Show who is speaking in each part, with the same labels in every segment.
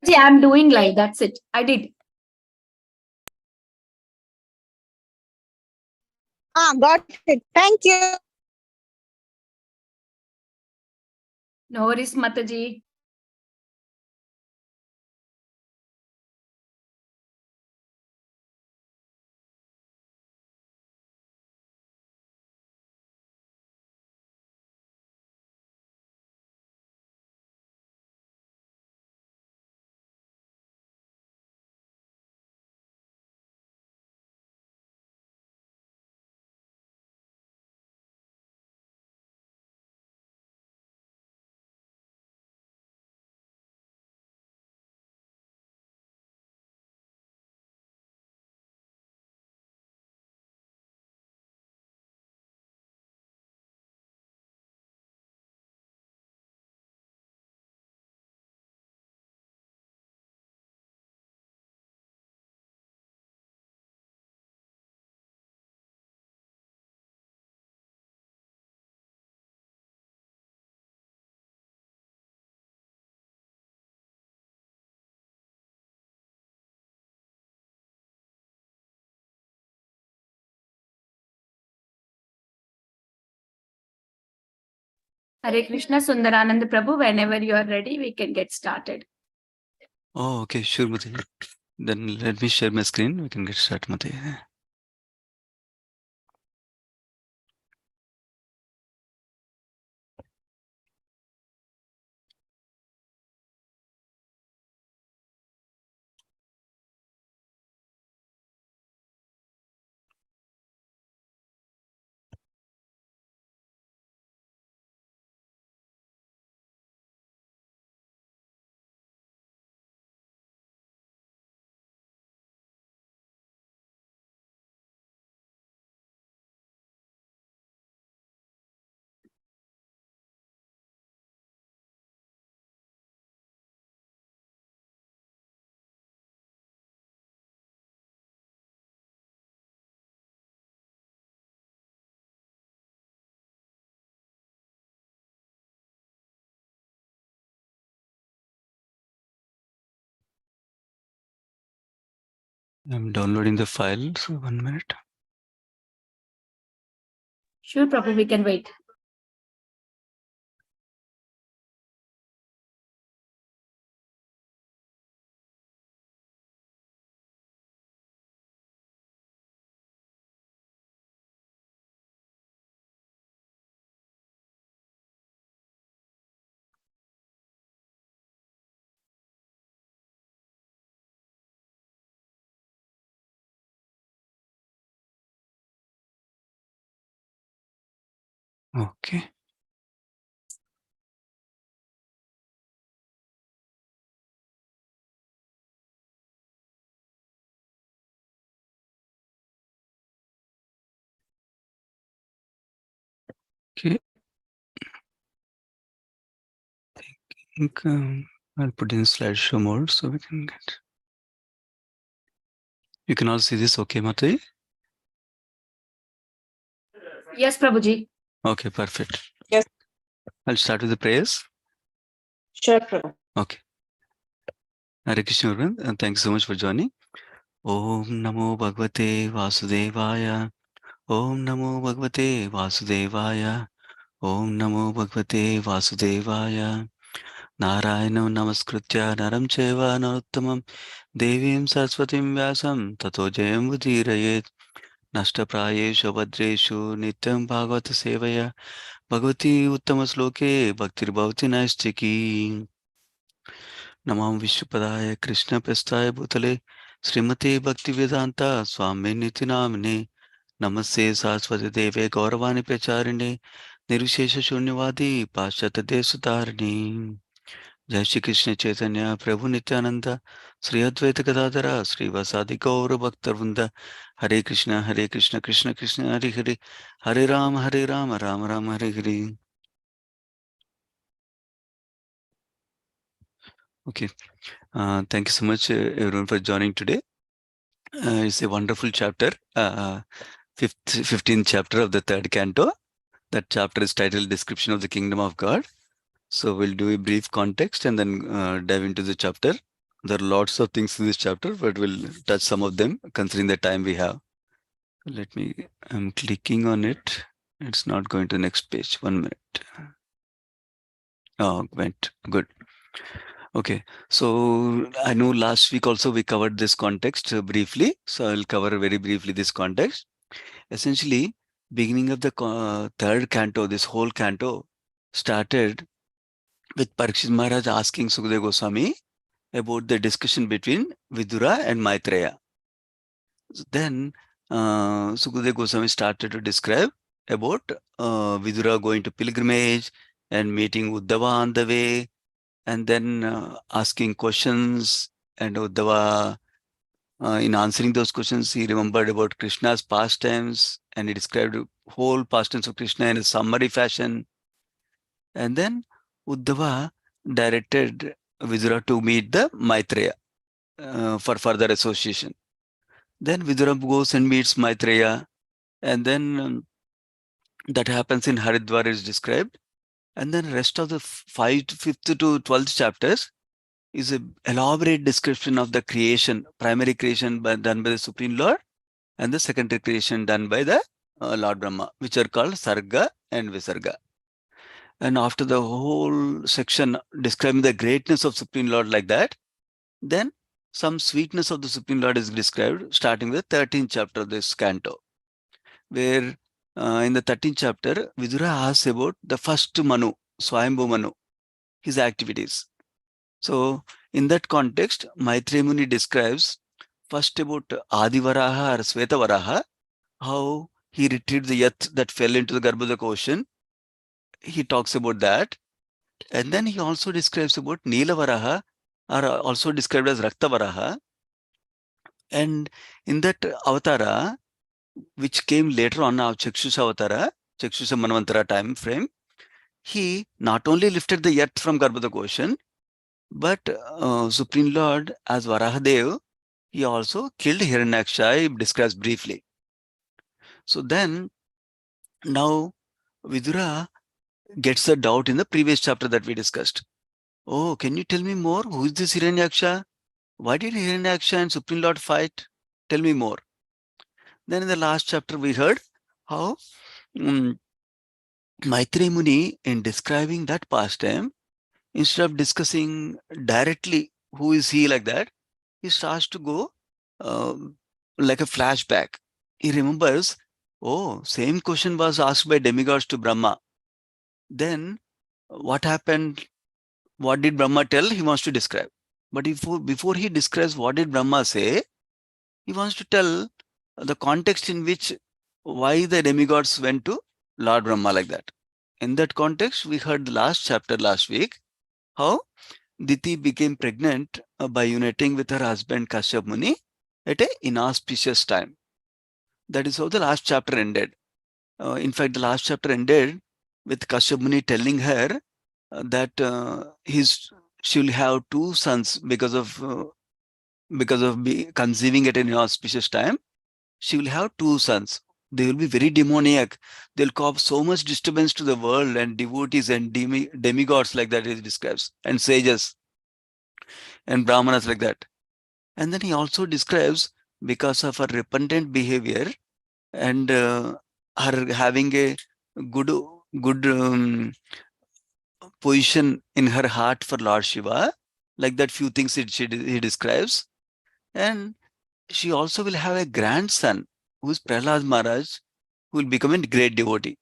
Speaker 1: See, I'm doing live. That's it. I did.
Speaker 2: Got it. Thank you.
Speaker 1: No worries, Mataji. Hare Krishna, Sundarananda Prabhu. Whenever you are ready, we can get started.
Speaker 3: Oh, okay, sure, Mati. Then let me share my screen. We can get started, Mati. I'm downloading the file, so 1 minute.
Speaker 1: Sure, Prabhu, we can wait.
Speaker 3: Okay. Okay. I think I'll put in slideshow mode so we can get. You can all see this, okay, Mati?
Speaker 1: Yes, Prabhuji.
Speaker 3: Okay, perfect.
Speaker 2: Yes.
Speaker 3: I'll start with the prayers.
Speaker 2: Sure, Prabhu.
Speaker 3: Okay. Hare Krishna, everyone, and thanks so much for joining. Om Namo Bhagavate Vasudevaya. Om Namo Bhagavate Vasudevaya. Om Namo Bhagavate Vasudevaya. Narayana Namaskritya Naram Cheva Narottamam Devim Saraswatim Vyasam Tato Jayam Udhirayet Nashtaprayeshu Bhadreshu Nityam Bhagavata Sevaya Bhagavati Uttama Sloke Bhaktir Bhavati Naistiki Namam Vishnupadaya Krishna Prestaya Bhutale Srimati Bhakti Vedanta Swami Niti Namine Namaste Saraswati Deve Gauravani Pracharine Nirvishesha Shunyavadi Pashyata Desutarine Jai Shri Krishna Chaitanya Prabhu Nityanand Shri Advaita Gadadhar श्रीवासादि Gaur भक्तवृंद Hare Krishna Krishna Krishna Hare Hare Hare Ram Ram Ram Hare Hare. Okay, thank you so much everyone for joining today. It's a wonderful chapter, 15th chapter of the 3rd canto. That chapter is titled Description of the Kingdom of God. So we'll do a brief context and then dive into the chapter. There are lots of things in this chapter, but we'll touch some of them considering the time we have. I'm clicking on it. It's not going to the next page. 1 minute. Oh, went. Good. Okay. So I know last week also we covered this context briefly. So I'll cover very briefly this context. Essentially, beginning of the third canto, this whole canto started with Parikshit Maharaj asking Sukadeva Goswami about the discussion between Vidura and Maitreya. Then Sukadeva Goswami started to describe about Vidura going to pilgrimage and meeting Uddhava on the way, and then asking questions, and Uddhava, in answering those questions, he remembered about Krishna's pastimes, and he described whole pastimes of Krishna in a summary fashion. And then Uddhava directed Vidura to meet the Maitreya for further association. Then Vidura goes and meets Maitreya, and then that happens in Haridwar is described. And then rest of the 5th to 12th chapters is an elaborate description of the creation, primary creation done by the Supreme Lord, and the secondary creation done by the Lord Brahma, which are called Sarga and Visarga. And after the whole section describing the greatness of Supreme Lord like that, then some sweetness of the Supreme Lord is described, starting with the 13th chapter of this canto, where in the 13th chapter, Vidura asks about the first Manu, Swayambhu Manu, his activities. So in that context, Maitreya Muni describes first about Adivaraha or Svetavaraha, how he retrieved the yacht that fell into the Garbhodaka ocean. He talks about that. And then he also describes about Neelavaraha, or also described as Raktavaraha. And in that avatara, which came later on now, Chakshusha avatara, Chakshusha Manvantara time frame, he not only lifted the yacht from Garbhodaka ocean, but Supreme Lord as Varahadev, he also killed Hiranyaksha, he describes briefly. So then, now Vidura gets a doubt in the previous chapter that we discussed. Oh, can you tell me more? Who is this Hiranyaksha? Why did Hiranyaksha and Supreme Lord fight? Tell me more. Then in the last chapter, we heard how Maitreya Muni, in describing that pastime, instead of discussing directly who is he like that, he starts to go like a flashback. He remembers, oh, same question was asked by demigods to Brahma. Then what happened? What did Brahma tell? He wants to describe. But before he describes what did Brahma say, he wants to tell the context in which why the demigods went to Lord Brahma like that. In that context, we heard the last chapter last week, how Diti became pregnant by uniting with her husband Kashyap Muni at an inauspicious time. That is how the last chapter ended. In fact, the last chapter ended with Kashyap Muni telling her that she will have two sons because of conceiving at an inauspicious time. She will have two sons. They will be very demoniac. They'll cause so much disturbance to the world and devotees and demigods like that he describes, and sages and brahmanas like that. And then he also describes, because of her repentant behavior and her having a good position in her heart for Lord Shiva, like that few things he describes. And she also will have a grandson who is Prahlad Maharaj, who will become a great devotee.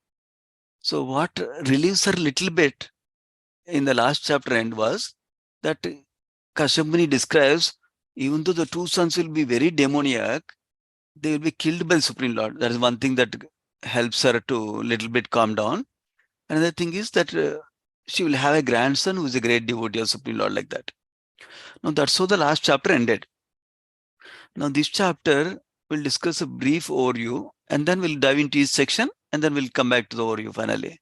Speaker 3: So what relieves her little bit in the last chapter end was that Kashyap Muni describes, even though the two sons will be very demoniac, they will be killed by the Supreme Lord. That is one thing that helps her to little bit calm down. Another thing is that she will have a grandson who is a great devotee of Supreme Lord like that. Now that's how the last chapter ended. Now this chapter will discuss a brief overview, and then we'll dive into each section, and then we'll come back to the overview finally.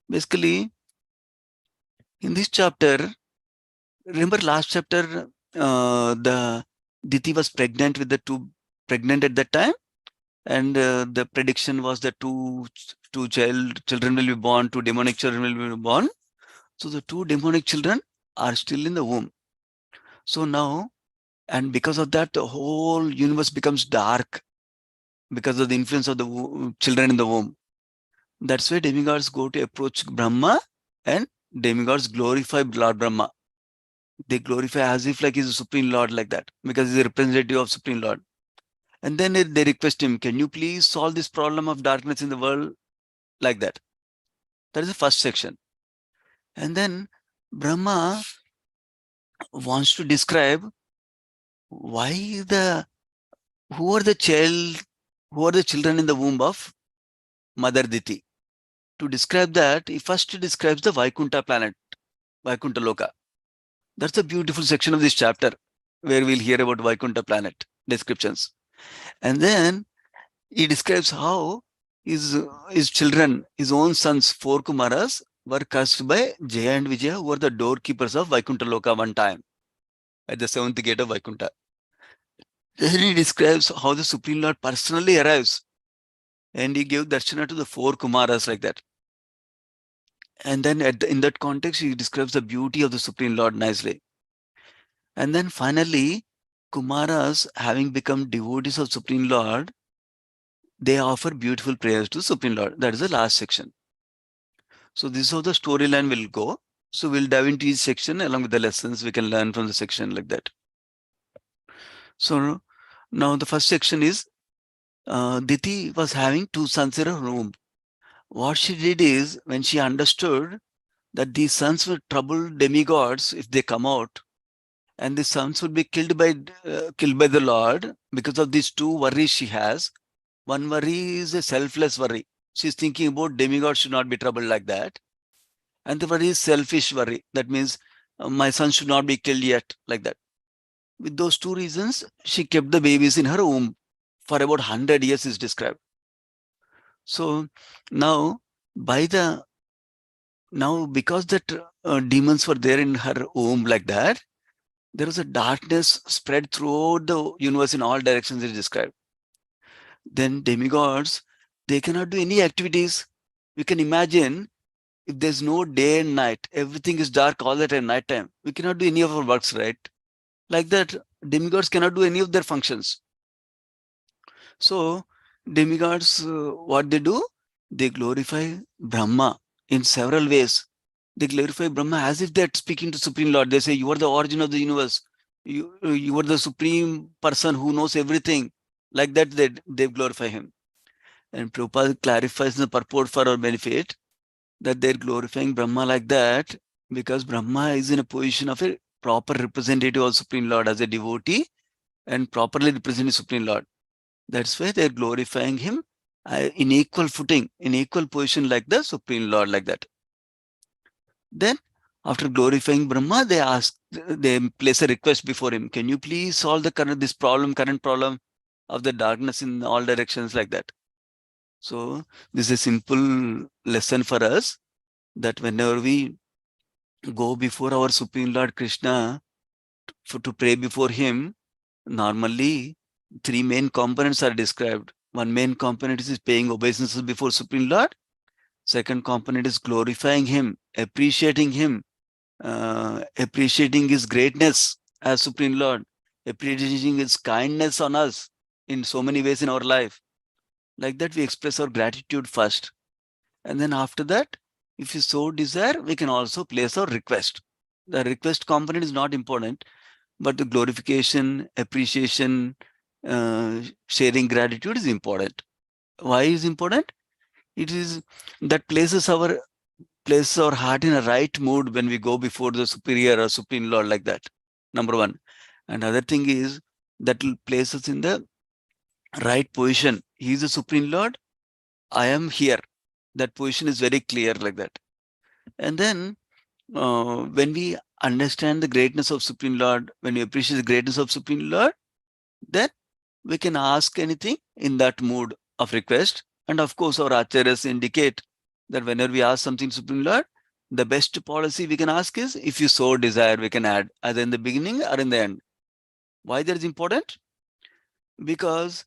Speaker 3: Basically, in this chapter, remember last chapter, the Diti was pregnant at that time, and the prediction was that two children will be born, two demonic children will be born. So the two demonic children are still in the womb. So now, and because of that, the whole universe becomes dark because of the influence of the children in the womb. That's why demigods go to approach Brahma, and demigods glorify Lord Brahma. They glorify as if like he's a Supreme Lord, like that, because he's a representative of Supreme Lord. And then they request him, can you please solve this problem of darkness in the world, like that. That is the first section. And then Brahma wants to describe why who are the children in the womb of Mother Diti. To describe that, he first describes the Vaikuntha planet, Vaikuntha Loka. That's a beautiful section of this chapter, where we'll hear about Vaikuntha planet descriptions. And then he describes how his children, his own sons, 4 Kumaras, were cursed by Jaya and Vijaya, who were the doorkeepers of Vaikuntha Loka one time, at the 7th gate of Vaikuntha. Then he describes how the Supreme Lord personally arrives, and he gave darshana to the 4 Kumaras, like that. And then in that context, he describes the beauty of the Supreme Lord nicely. And then finally, Kumaras, having become devotees of Supreme Lord, they offer beautiful prayers to Supreme Lord. That is the last section. So this is how the storyline will go. So we'll dive into each section along with the lessons we can learn from the section, like that. So now the first section is Diti was having 2 sons in her womb. What she did is, when she understood that these sons were troubled demigods if they come out, and the sons would be killed by the Lord because of these 2 worries she has. One worry is a selfless worry. She's thinking about demigods should not be troubled, like that. And the worry is selfish worry. That means my son should not be killed yet, like that. With those 2 reasons, she kept the babies in her womb for about 100 years is described. So now, because that demons were there in her womb, like that, there was a darkness spread throughout the universe in all directions is described. Then demigods, they cannot do any activities. We can imagine, if there's no day and night, everything is dark all the time, night time, we cannot do any of our works, right? Like that, demigods cannot do any of their functions. So demigods, what they do? They glorify Brahma in several ways. They glorify Brahma as if they're speaking to Supreme Lord. They say, you are the origin of the universe. You are the supreme person who knows everything. Like that, they glorify him. And Prabhupada clarifies the purport for our benefit that they're glorifying Brahma like that because Brahma is in a position of a proper representative of Supreme Lord as a devotee and properly representing Supreme Lord. That's why they're glorifying him in equal footing, in equal position like the Supreme Lord, like that. Then, after glorifying Brahma, they place a request before him. Can you please solve the current problem of the darkness in all directions, like that? So this is a simple lesson for us, that whenever we go before our Supreme Lord Krishna to pray before him, normally 3 main components are described. One main component is paying obeisances before Supreme Lord. Second component is glorifying him, appreciating him, appreciating his greatness as Supreme Lord, appreciating his kindness on us in so many ways in our life. Like that, we express our gratitude first. And then after that, if you so desire, we can also place our request. The request component is not important, but the glorification, appreciation, sharing gratitude is important. Why is important? It is that places our heart in a right mood when we go before the superior or Supreme Lord, like that. Number one. And other thing is that will place us in the right position. He is the Supreme Lord. I am here. That position is very clear, like that. And then when we understand the greatness of Supreme Lord, when we appreciate the greatness of Supreme Lord, then we can ask anything in that mood of request. And of course, our acharyas indicate that whenever we ask something Supreme Lord, the best policy we can ask is, if you so desire, we can add either in the beginning or in the end. Why that is important? Because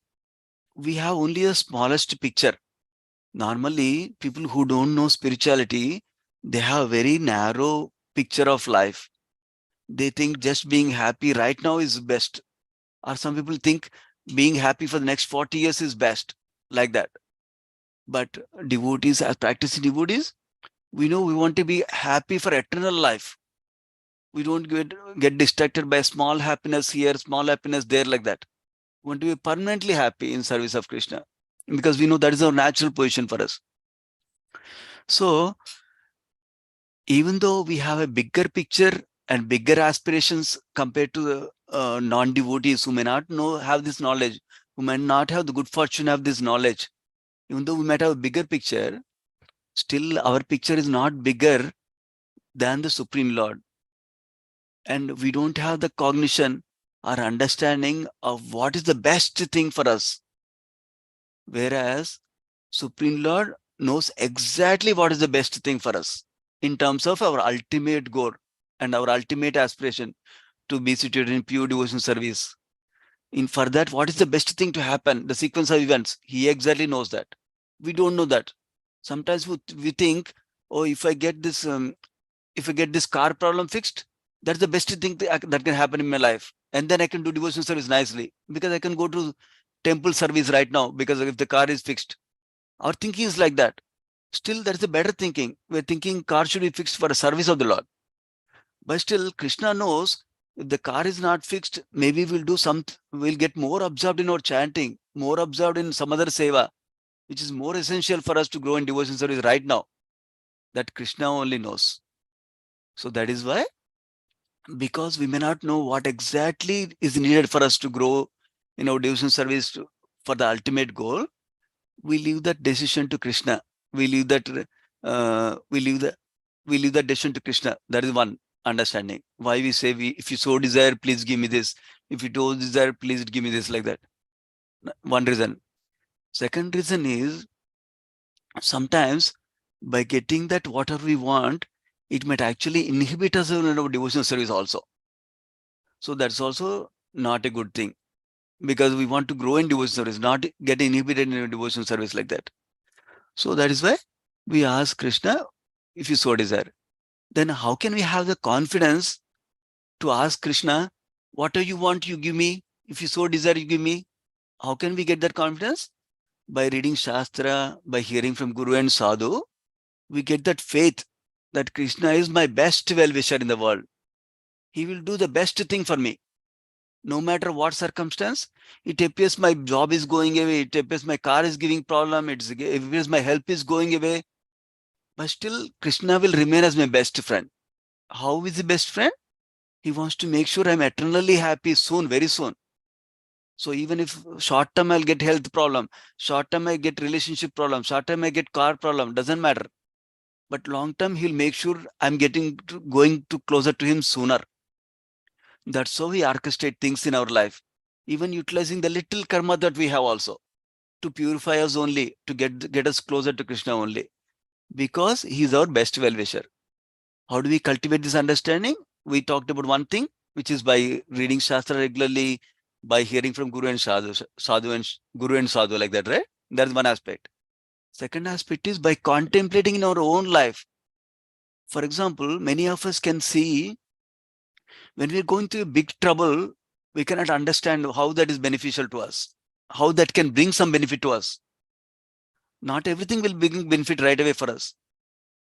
Speaker 3: we have only the smallest picture. Normally, people who don't know spirituality, they have a very narrow picture of life. They think just being happy right now is best. Or some people think being happy for the next 40 years is best, like that. But devotees, as practicing devotees, we know we want to be happy for eternal life. We don't get distracted by small happiness here, small happiness there, like that. We want to be permanently happy in service of Krishna, because we know that is our natural position for us. So even though we have a bigger picture and bigger aspirations compared to the non-devotees who may not have this knowledge, who may not have the good fortune of this knowledge, even though we might have a bigger picture, still our picture is not bigger than the Supreme Lord. And we don't have the cognition or understanding of what is the best thing for us. Whereas Supreme Lord knows exactly what is the best thing for us in terms of our ultimate goal and our ultimate aspiration to be situated in pure devotion service. For that, what is the best thing to happen, the sequence of events, he exactly knows that. We don't know that. Sometimes we think, oh, if I get this car problem fixed, that's the best thing that can happen in my life. And then I can do devotion service nicely, because I can go to temple service right now, because if the car is fixed. Our thinking is like that. Still, that's the better thinking. We're thinking car should be fixed for the service of the Lord. But still, Krishna knows if the car is not fixed, maybe we'll get more absorbed in our chanting, more absorbed in some other seva, which is more essential for us to grow in devotion service right now. That Krishna only knows. So that is why, because we may not know what exactly is needed for us to grow in our devotion service for the ultimate goal, we leave that decision to Krishna. We leave that decision to Krishna. That is one understanding. Why we say, if you so desire, please give me this. If you don't desire, please give me this, like that. One reason. Second reason is, sometimes by getting that whatever we want, it might actually inhibit us in our devotional service also. So that's also not a good thing, because we want to grow in devotional service, not get inhibited in devotional service, like that. So that is why we ask Krishna, if you so desire. Then how can we have the confidence to ask Krishna, what do you want, you give me? If you so desire, you give me. How can we get that confidence? By reading Shastra, by hearing from Guru and Sadhu, we get that faith that Krishna is my best well-wisher in the world. He will do the best thing for me. No matter what circumstance, it appears my job is going away, it appears my car is giving problem, it appears my help is going away, but still Krishna will remain as my best friend. How is he best friend? He wants to make sure I'm eternally happy soon, very soon. So even if short term I'll get health problem, short term I get relationship problem, short term I get car problem, doesn't matter. But long term, he'll make sure I'm going to closer to him sooner. That's how we orchestrate things in our life, even utilizing the little karma that we have also to purify us only, to get us closer to Krishna only, because he's our best well-wisher. How do we cultivate this understanding? We talked about one thing, which is by reading Shastra regularly, by hearing from Guru and Guru and Sadhu, like that, right? That's one aspect. Second aspect is by contemplating in our own life. For example, many of us can see, when we're going through big trouble, we cannot understand how that is beneficial to us, how that can bring some benefit to us. Not everything will bring benefit right away for us.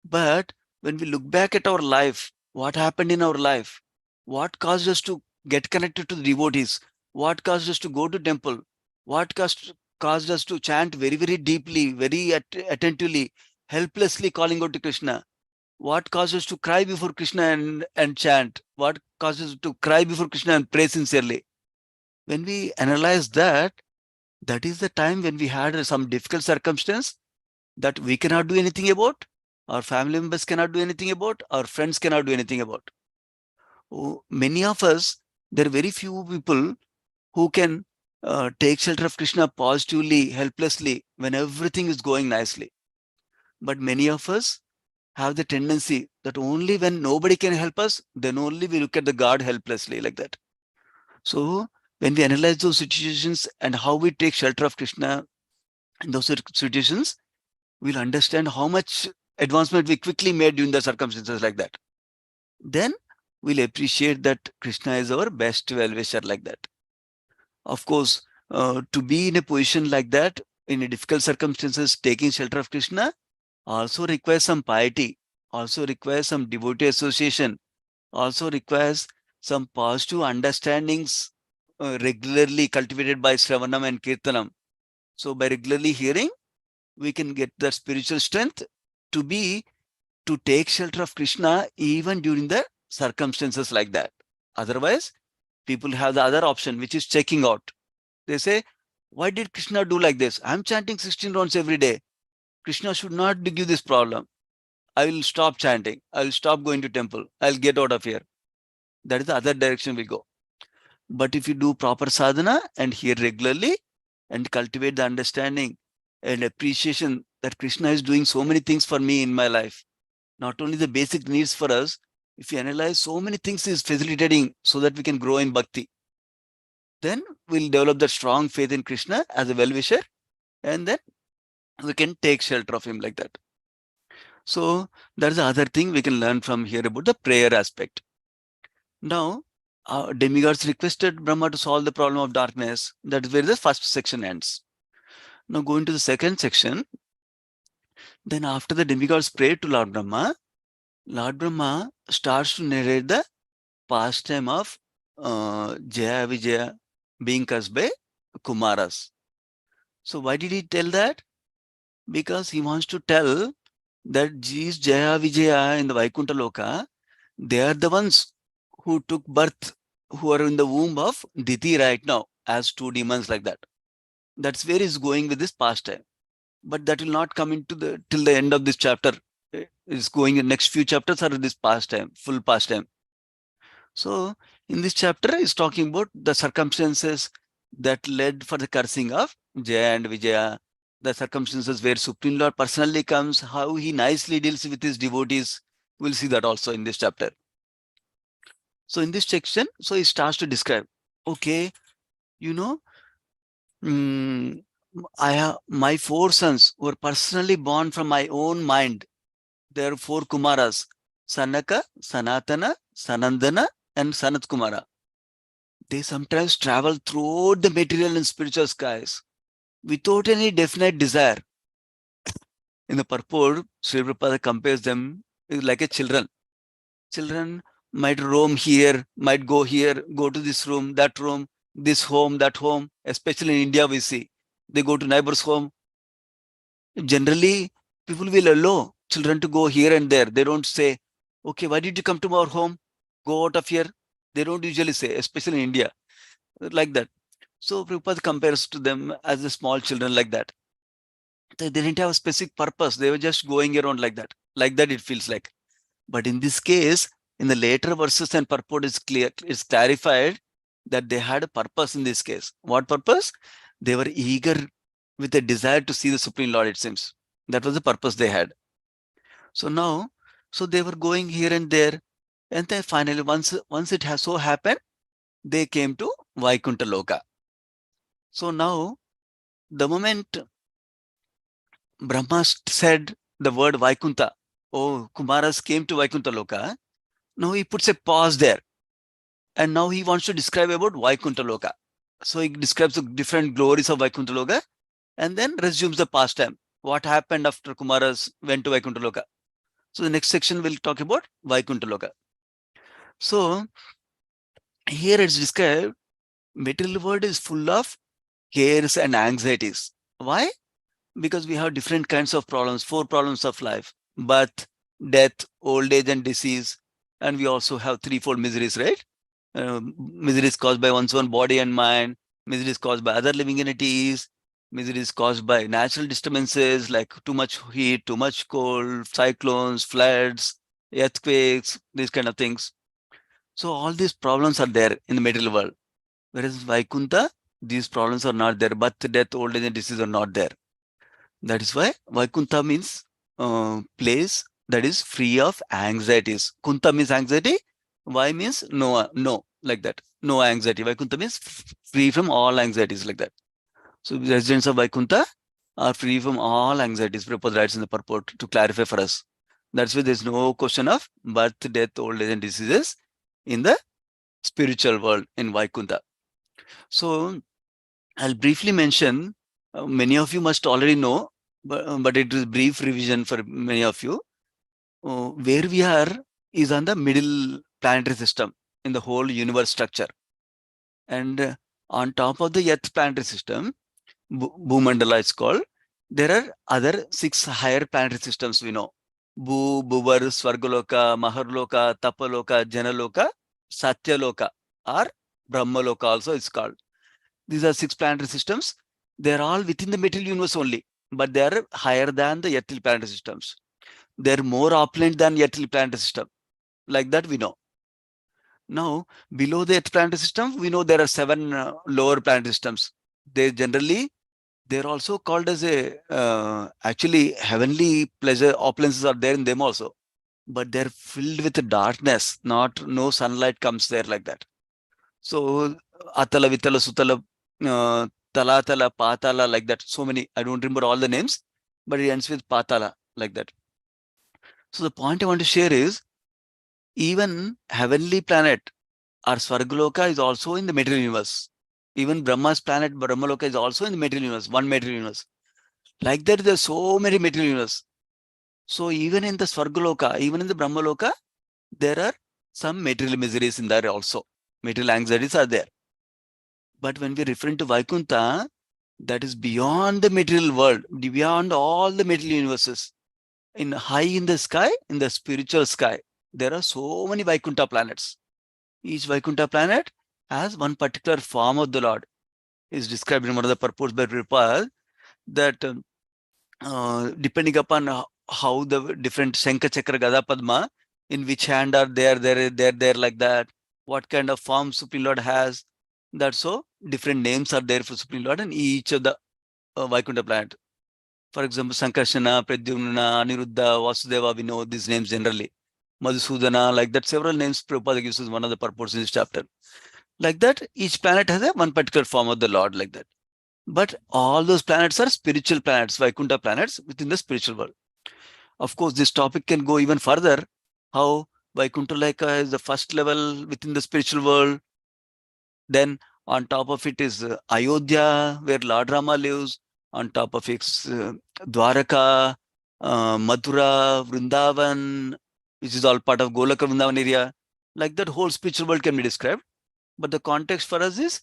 Speaker 3: But when we look back at our life, what happened in our life, what caused us to get connected to the devotees, what caused us to go to temple, what caused us to chant very, very deeply, very attentively, helplessly calling out to Krishna, what caused us to cry before Krishna and chant, what caused us to cry before Krishna and pray sincerely. When we analyze that, that is the time when we had some difficult circumstance that we cannot do anything about, our family members cannot do anything about, our friends cannot do anything about. Oh, many of us, there are very few people who can take shelter of Krishna positively, helplessly, when everything is going nicely. But many of us have the tendency that only when nobody can help us, then only we look at the God helplessly, like that. So when we analyze those situations and how we take shelter of Krishna in those situations, we'll understand how much advancement we quickly made during the circumstances like that. Then we'll appreciate that Krishna is our best well-wisher like that. Of course, to be in a position like that, in a difficult circumstances, taking shelter of Krishna also requires some piety, also requires some devotee association, also requires some positive understandings regularly cultivated by Shravanam and Kirtanam. So by regularly hearing, we can get the spiritual strength to take shelter of Krishna even during the circumstances like that. Otherwise, people have the other option, which is checking out. They say, why did Krishna do like this? I'm chanting 16 rounds every day. Krishna should not give this problem. I will stop chanting. I will stop going to temple. I'll get out of here. That is the other direction we go. But if you do proper sadhana and hear regularly and cultivate the understanding and appreciation that Krishna is doing so many things for me in my life, not only the basic needs for us, if you analyze so many things is facilitating so that we can grow in bhakti, then we'll develop that strong faith in Krishna as a well-wisher, and then we can take shelter of him like that. So that's the other thing we can learn from here about the prayer aspect. Now, demigods requested Brahma to solve the problem of darkness. That is where the first section ends. Now going to the second section, then after the demigods prayed to Lord Brahma starts to narrate the pastime of Jaya Vijaya being cursed by Kumaras. So why did he tell that? Because he wants to tell that these Jaya Vijaya in the Vaikuntha Loka, they are the ones who took birth, who are in the womb of Diti right now as two demons like that. That's where he's going with this pastime. But that will not come into till the end of this chapter. It's going in next few chapters are this pastime, full pastime. So in this chapter is talking about the circumstances that led for the cursing of Jaya and Vijaya, the circumstances where Supreme Lord personally comes, how he nicely deals with his devotees. We'll see that also in this chapter. So in this section, so he starts to describe, okay, you know, my four sons were personally born from my own mind. There are four Kumaras, Sanaka, Sanatana, Sanandana, and Sanat Kumara. They sometimes travel throughout the material and spiritual skies without any definite desire. In the purport, Sri Prabhupada compares them like a children. Children might roam here, might go here, go to this room, this home, that home. Especially in India, we see they go to neighbor's home. Generally, people will allow children to go here and there. They don't say, okay, why did you come to our home? Go out of here. They don't usually say, especially in India, like that. So Prabhupada compares to them as the small children like that. They didn't have a specific purpose. They were just going around like that. Like that it feels like. But in this case, in the later verses and purport is clear, it's clarified that they had a purpose in this case. What purpose? They were eager with a desire to see the Supreme Lord, it seems. That was the purpose they had. So now, so they were going here and there. And then finally, once it has so happened, they came to Vaikuntha Loka. So now, the moment Brahma said the word Vaikuntha, oh, Kumaras came to Vaikuntha Loka, now he puts a pause there. And now he wants to describe about Vaikuntha Loka. So he describes the different glories of Vaikuntha Loka and then resumes the pastime. What happened after Kumaras went to Vaikuntha Loka? So the next section will talk about Vaikuntha Loka. So here it's described, material world is full of cares and anxieties. Why? Because we have different kinds of problems, 4 problems of life: birth, death, old age, and disease. And we also have 3-fold miseries, right? Miseries caused by one's own body and mind, miseries caused by other living entities, miseries caused by natural disturbances like too much heat, too much cold, cyclones, floods, earthquakes, these kind of things. So all these problems are there in the material world. Whereas Vaikuntha, these problems are not there. Birth, death, old age, and disease are not there. That is why Vaikuntha means place that is free of anxieties. Kunta means anxiety. Vai means no, like that. No anxiety. Vaikuntha means free from all anxieties, like that. So the residents of Vaikuntha are free from all anxieties. Prabhupada writes in the purport to clarify for us. That's why there's no question of birth, death, old age, and diseases. in the spiritual world in Vaikuntha. So I'll briefly mention, many of you must already know, but it is brief revision for many of you. Where we are is on the middle planetary system in the whole universe structure. And on top of the Earth planetary system, Bhumandala is called, there are other 6 higher planetary systems we know. Bhu, Bhuvar, Swargaloka, Maharloka, Tapaloka, Janaloka, Satyaloka, or Brahmaloka also is called. These are 6 planetary systems. They are all within the material universe only, but they are higher than the earthly planetary systems. They are more opulent than earthly planetary system. Like that we know. Now, below the earth planetary system, we know there are 7 lower planetary systems. They're also called as actually heavenly pleasure opulences are there in them also, but they're filled with darkness. No sunlight comes there like that. So Atala, Vitala, Sutala, Talatala, Patala, like that. So many, I don't remember all the names, but it ends with Patala, like that. So the point I want to share is, even heavenly planet or Svargaloka is also in the material universe. Even Brahma's planet, Brahmaloka, is also in the material universe, one material universe. Like that, there are so many material universe. So even in the Svargaloka, even in the Brahmaloka, there are some material miseries in there also. Material anxieties are there. But when we refer to Vaikuntha, that is beyond the material world, beyond all the material universes. High in the sky, in the spiritual sky, there are so many Vaikuntha planets. Each Vaikuntha planet has one particular form of the Lord. Is described in one of the purports by Prabhupada that depending upon how the different Shankha, Chakra, Gada, Padma, in which hand are there like that, what kind of form Supreme Lord has. That's so different names are there for Supreme Lord in each of the Vaikuntha planet. For example, Sankarsana, Pradyumna, Aniruddha, Vasudeva, we know these names generally. Madhusudana, like that, several names Prabhupada gives us one of the purports in this chapter. Like that, each planet has one particular form of the Lord, like that. But all those planets are spiritual planets, Vaikuntha planets within the spiritual world. Of course, this topic can go even further, how Vaikuntha Laika is the first level within the spiritual world. Then on top of it is Ayodhya, where Lord Rama lives. On top of it, Dwaraka, Mathura, Vrindavan, which is all part of Golaka Vrindavan area. Like that, whole spiritual world can be described. But the context for us is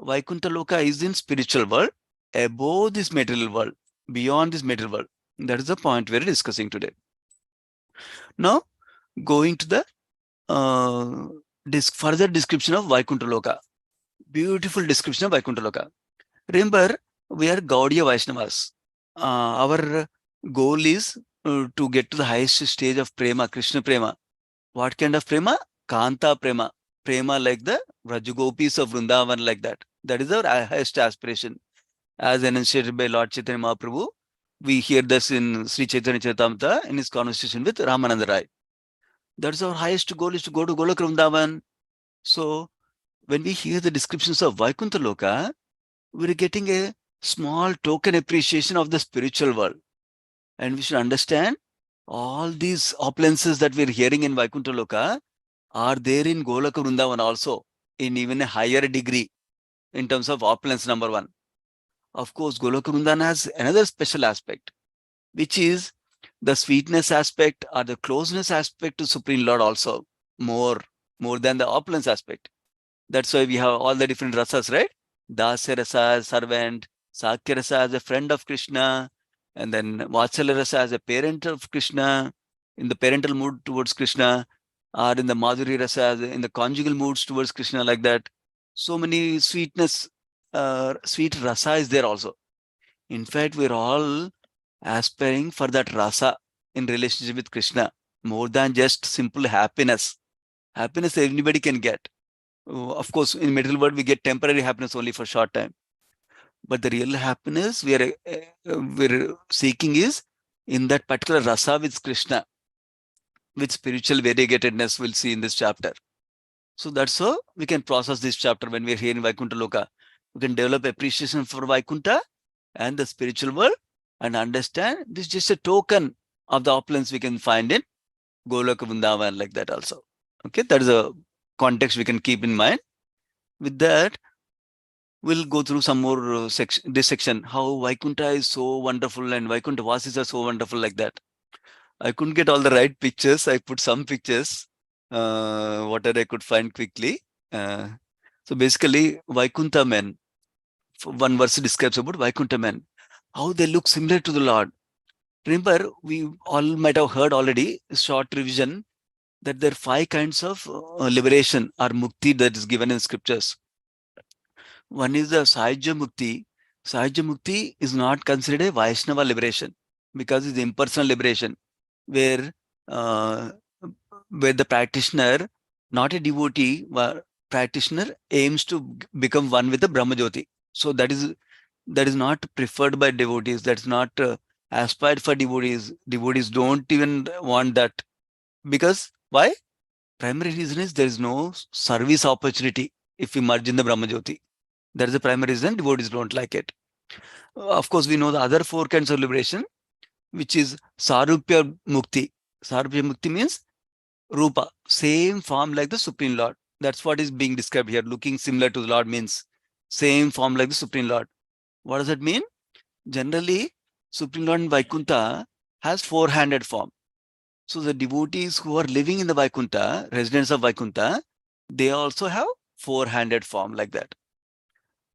Speaker 3: Vaikuntha Loka is in spiritual world, above this material world, beyond this material world. That is the point we're discussing today. Now, going to the further description of Vaikuntha Loka. Beautiful description of Vaikuntha Loka. Remember, we are Gaudiya Vaishnavas. Our goal is to get to the highest stage of Prema, Krishna Prema. What kind of Prema? Kanta Prema. Prema like the Rajagopis of Vrindavan, like that. That is our highest aspiration. As enunciated by Lord Chaitanya Mahaprabhu, we hear this in Sri Chaitanya Charitamrita in his conversation with Ramananda Rai. That's our highest goal, is to go to Golok Vrindavan. So when we hear the descriptions of Vaikuntha Loka, we're getting a small token appreciation of the spiritual world. And we should understand all these opulences that we're hearing in Vaikuntha Loka are there in Golaka Vrindavan also, in even a higher degree in terms of opulence, number one. Of course, Golaka Vrindavan has another special aspect, which is the sweetness aspect or the closeness aspect to Supreme Lord also, more than the opulence aspect. That's why we have all the different rasas, right? Dasya rasa as servant, Sakya rasa as a friend of Krishna, and then Vatsalya rasa as a parent of Krishna, in the parental mood towards Krishna, or in the Madhuri rasa as in the conjugal moods towards Krishna, like that. So many sweetness, sweet rasa is there also. In fact, we're all aspiring for that rasa in relationship with Krishna, more than just simple happiness. Happiness anybody can get. Of course, in material world, we get temporary happiness only for short time. But the real happiness we're seeking is in that particular rasa with Krishna, with spiritual variegatedness we'll see in this chapter. So that's how we can process this chapter when we're here in Vaikuntha Loka. We can develop appreciation for Vaikuntha and the spiritual world and understand this is just a token of the opulence we can find in Golaka Vrindavan, like that also. Okay, that is a context we can keep in mind. With that, we'll go through some more this section, how Vaikuntha is so wonderful and Vaikuntha Vasis are so wonderful like that. I couldn't get all the right pictures. I put some pictures, whatever I could find quickly. So basically, Vaikuntha men, one verse describes about Vaikuntha men, how they look similar to the Lord. Remember, we all might have heard already, short revision, that there are 5 kinds of liberation or mukti that is given in scriptures. One is the Sahajya Mukti. Sahajya Mukti is not considered a Vaishnava liberation because it's impersonal liberation, where the practitioner, not a devotee, practitioner aims to become one with the Brahmajyoti. So that is not preferred by devotees. That's not aspired for devotees. Devotees don't even want that. Because why? Primary reason is there is no service opportunity if we merge in the Brahmajyoti. That is the primary reason devotees don't like it. Of course, we know the other 4 kinds of liberation, which is Sarupya Mukti. Sarupya Mukti means Rupa, same form like the Supreme Lord. That's what is being described here. Looking similar to the Lord means same form like the Supreme Lord. What does that mean? Generally, Supreme Lord in Vaikuntha has 4-handed form. So the devotees who are living in the Vaikuntha, residents of Vaikuntha, they also have 4-handed form like that.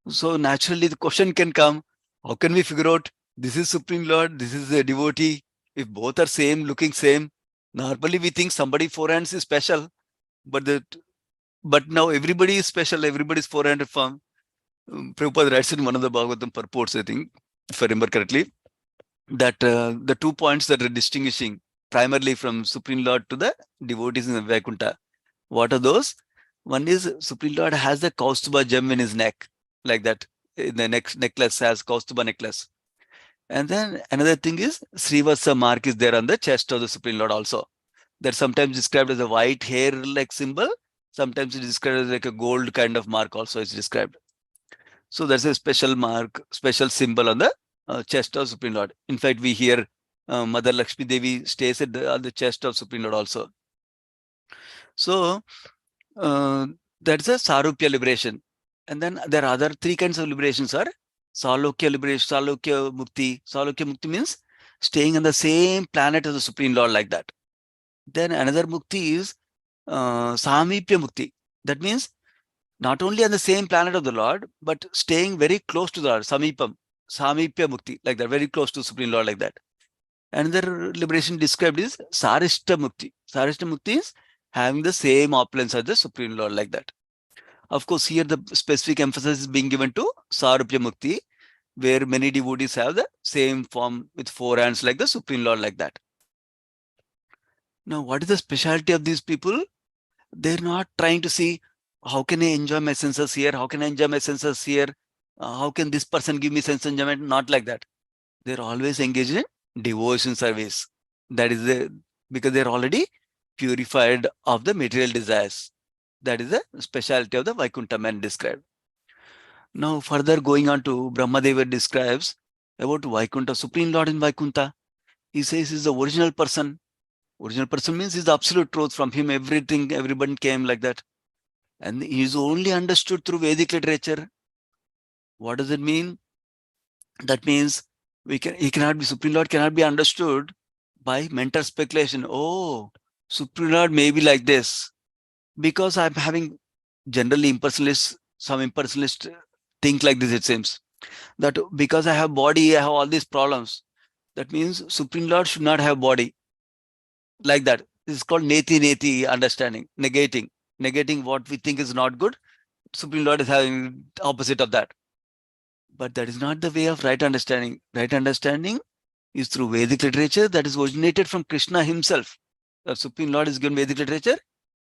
Speaker 3: So naturally the question can come, how can we figure out this is Supreme Lord, this is a devotee? If both are same, looking same, normally we think somebody 4 hands is special, but now everybody is special, everybody is 4-handed form. Prabhupada writes in one of the Bhagavatam purports, I think, if I remember correctly, that the 2 points that are distinguishing primarily from Supreme Lord to the devotees in the Vaikuntha, what are those? One is Supreme Lord has the Kaustuba gem in his neck, like that. In the necklace has Kaustuba necklace. And then another thing is Srivasa mark is there on the chest of the Supreme Lord also. That's sometimes described as a white hair like symbol. Sometimes it is described as like a gold kind of mark also is described. So there's a special mark, special symbol on the chest of Supreme Lord. In fact, we hear Mother Lakshmi Devi stays at the chest of Supreme Lord also. So that's a Sarupya liberation. And then there are other 3 kinds of liberations are Salokya liberation, Salokya Mukti. Salokya Mukti means staying on the same planet as the Supreme Lord like that. Then another Mukti is Samipya Mukti. That means not only on the same planet of the Lord, but staying very close to the Lord, Samipam, Samipya Mukti, like that, very close to Supreme Lord like that. Another liberation described is Sarishta Mukti. Sarishta Mukti is having the same opulence as the Supreme Lord like that. Of course, here the specific emphasis is being given to Sarupya Mukti, where many devotees have the same form with 4 hands like the Supreme Lord like that. Now, what is the specialty of these people? They're not trying to see, how can I enjoy my senses here? How can I enjoy my senses here? How can this person give me sense enjoyment? Not like that. They're always engaged in devotion service. That is because they're already purified of the material desires. That is the specialty of the Vaikuntha man described. Now further going on to Brahmadeva describes about Vaikuntha, Supreme Lord in Vaikuntha. He says he's the original person. Original person means he's the absolute truth. From him everybody came like that. And he is only understood through Vedic literature. What does it mean? That means Supreme Lord cannot be understood by mental speculation. Oh, Supreme Lord may be like this. Because I'm having generally some impersonalists think like this, it seems. That because I have body, I have all these problems. That means Supreme Lord should not have body. Like that. This is called neti understanding, negating what we think is not good. Supreme Lord is having opposite of that. But that is not the way of right understanding. Right understanding is through Vedic literature that is originated from Krishna himself. The Supreme Lord is given Vedic literature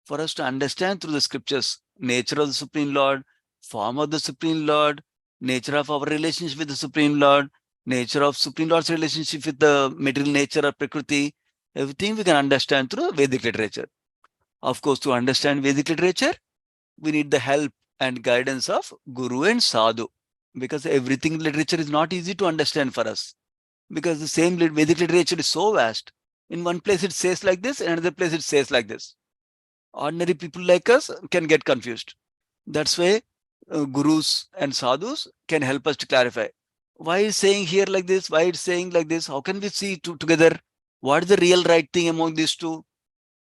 Speaker 3: for us to understand through the scriptures, nature of the Supreme Lord, form of the Supreme Lord, nature of our relationship with the Supreme Lord, nature of Supreme Lord's relationship with the material nature of Prakriti. Everything we can understand through Vedic literature. Of course, to understand Vedic literature, we need the help and guidance of Guru and Sadhu, because everything literature is not easy to understand for us, because the same Vedic literature is so vast. In one place it says like this, in another place it says like this. Ordinary people like us can get confused. That's why gurus and sadhus can help us to clarify. Why is saying here like this? Why it's saying like this? How can we see together? What is the real right thing among these two?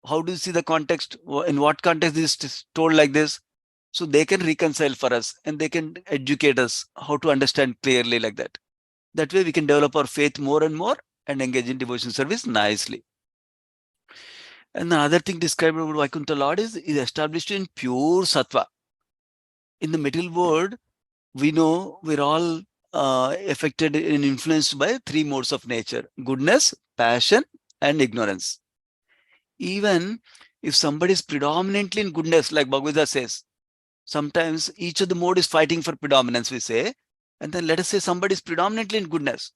Speaker 3: How do you see the context? In what context is this told like this? So they can reconcile for us and they can educate us how to understand clearly like that. That way we can develop our faith more and more and engage in devotion service nicely. And the other thing described about Vaikuntha Lord is established in pure sattva. In the material world, we know we're all affected and influenced by three modes of nature: goodness, passion, and ignorance. Even if somebody is predominantly in goodness, like Bhagavad says, sometimes each of the mode is fighting for predominance, we say. And then let us say somebody is predominantly in goodness.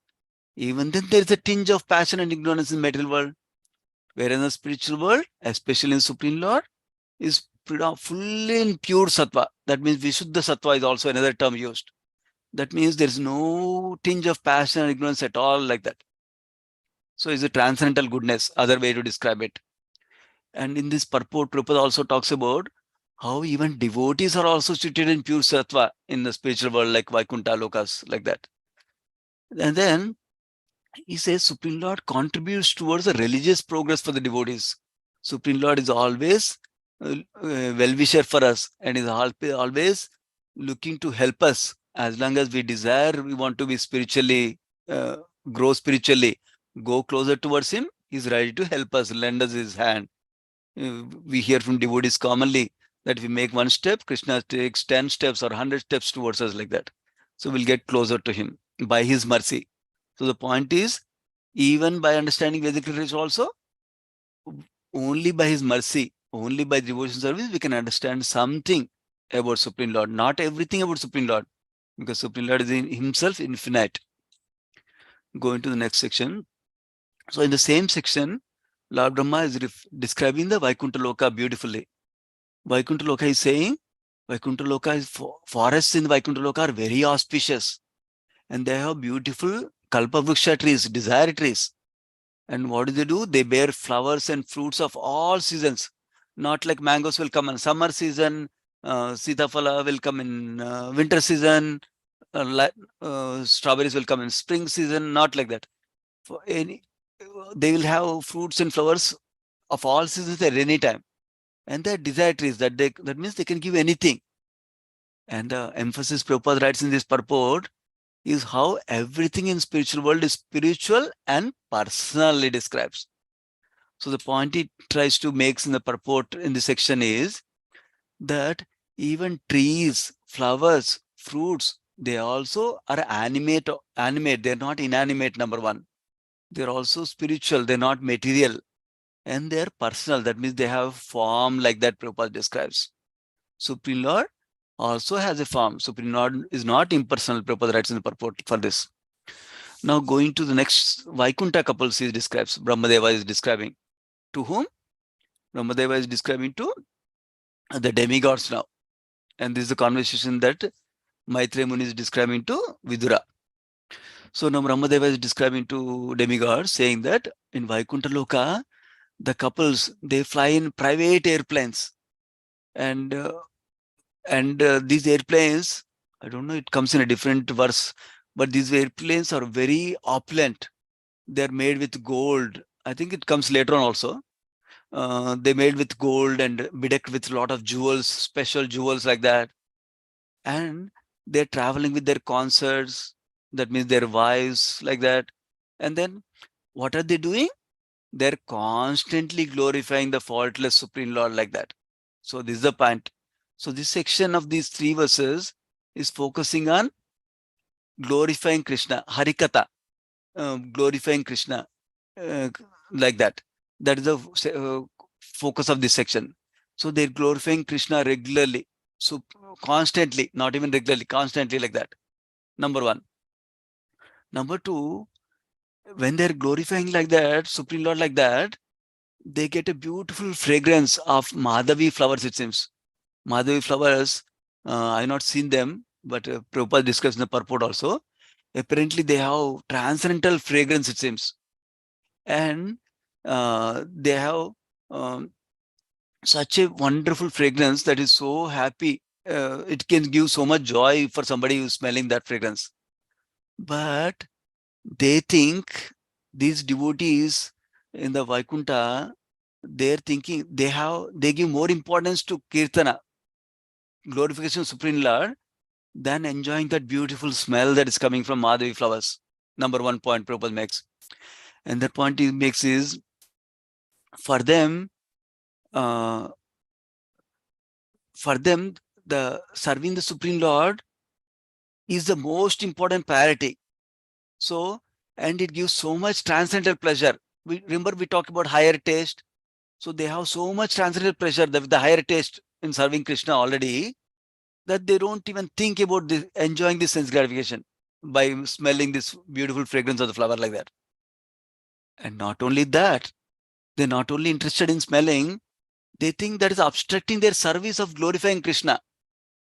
Speaker 3: Even then there is a tinge of passion and ignorance in the material world. Whereas in the spiritual world, especially in Supreme Lord, is fully in pure sattva. That means Vishuddha sattva is also another term used. That means there is no tinge of passion and ignorance at all like that. So it's a transcendental goodness, other way to describe it. And in this purport, Prabhupada also talks about how even devotees are also situated in pure sattva in the spiritual world, like Vaikuntha Lokas, like that. And then he says Supreme Lord contributes towards the religious progress for the devotees. Supreme Lord is always well-wisher for us and is always looking to help us. As long as we desire, we want to be spiritually, grow spiritually, go closer towards him, he's ready to help us, lend us his hand. We hear from devotees commonly that if we make one step, Krishna takes 10 steps or 100 steps towards us like that. So we'll get closer to him by his mercy. So the point is, even by understanding Vedic literature also, only by his mercy, only by devotion service, we can understand something about Supreme Lord. Not everything about Supreme Lord, because Supreme Lord is in himself infinite. Go into the next section. So in the same section, Lord Brahma is describing the Vaikuntha Loka beautifully. Vaikuntha Loka is saying, Vaikuntha Loka is forests in the Vaikuntha Loka are very auspicious. And they have beautiful kalpavruksha trees, desire trees. And what do? They bear flowers and fruits of all seasons. Not like mangoes will come in summer season, sitafala will come in winter season, strawberries will come in spring season, not like that. For any, they will have fruits and flowers of all seasons at any time. And they're desire trees, that means they can give anything. And the emphasis Prabhupada writes in this purport is how everything in spiritual world is spiritual and personally describes. So the point he tries to make in the purport in this section is that even trees, flowers, fruits, they also are animate. They're not inanimate, number one. They're also spiritual, they're not material. And they're personal. That means they have form like that Prabhupada describes. Supreme Lord also has a form. Supreme Lord is not impersonal, Prabhupada writes in the purport for this. Now going to the next Vaikuntha couples he describes, Brahmadeva is describing. To whom? Brahmadeva is describing to the demigods now. And this is the conversation that Maitreya Muni is describing to Vidura. So now Brahmadeva is describing to demigods, saying that in Vaikuntha Loka, the couples, they fly in private airplanes. And these airplanes, I don't know, it comes in a different verse, but these airplanes are very opulent. They're made with gold. I think it comes later on also. They're made with gold and bedecked with a lot of jewels, special jewels like that. And they're traveling with their concerts. That means their wives like that. And then what are they doing? They're constantly glorifying the faultless Supreme Lord like that. So this is the point. So this section of these three verses is focusing on glorifying Krishna, Harikatha, glorifying Krishna like that. That is the focus of this section. So they're glorifying Krishna regularly. So constantly, not even regularly, constantly like that. Number one. Number two, when they're glorifying like that, Supreme Lord like that, they get a beautiful fragrance of Madhavi flowers, it seems. Madhavi flowers, I've not seen them, but Prabhupada discussed in the purport also. Apparently, they have transcendental fragrance, it seems. And they have such a wonderful fragrance that is so happy. It can give so much joy for somebody who's smelling that fragrance. But they think these devotees in the Vaikuntha, they're thinking they give more importance to Kirtana, glorification of Supreme Lord, than enjoying that beautiful smell that is coming from Madhavi flowers. Number one point Prabhupada makes. And the point he makes is, for them, uh, the serving the Supreme Lord is the most important priority. So, and it gives so much transcendental pleasure. Remember we talked about higher taste. So they have so much transcendental pleasure, the higher taste in serving Krishna already, that they don't even think about enjoying this sense gratification by smelling this beautiful fragrance of the flower like that. And not only that, they're not only interested in smelling, they think that is obstructing their service of glorifying Krishna.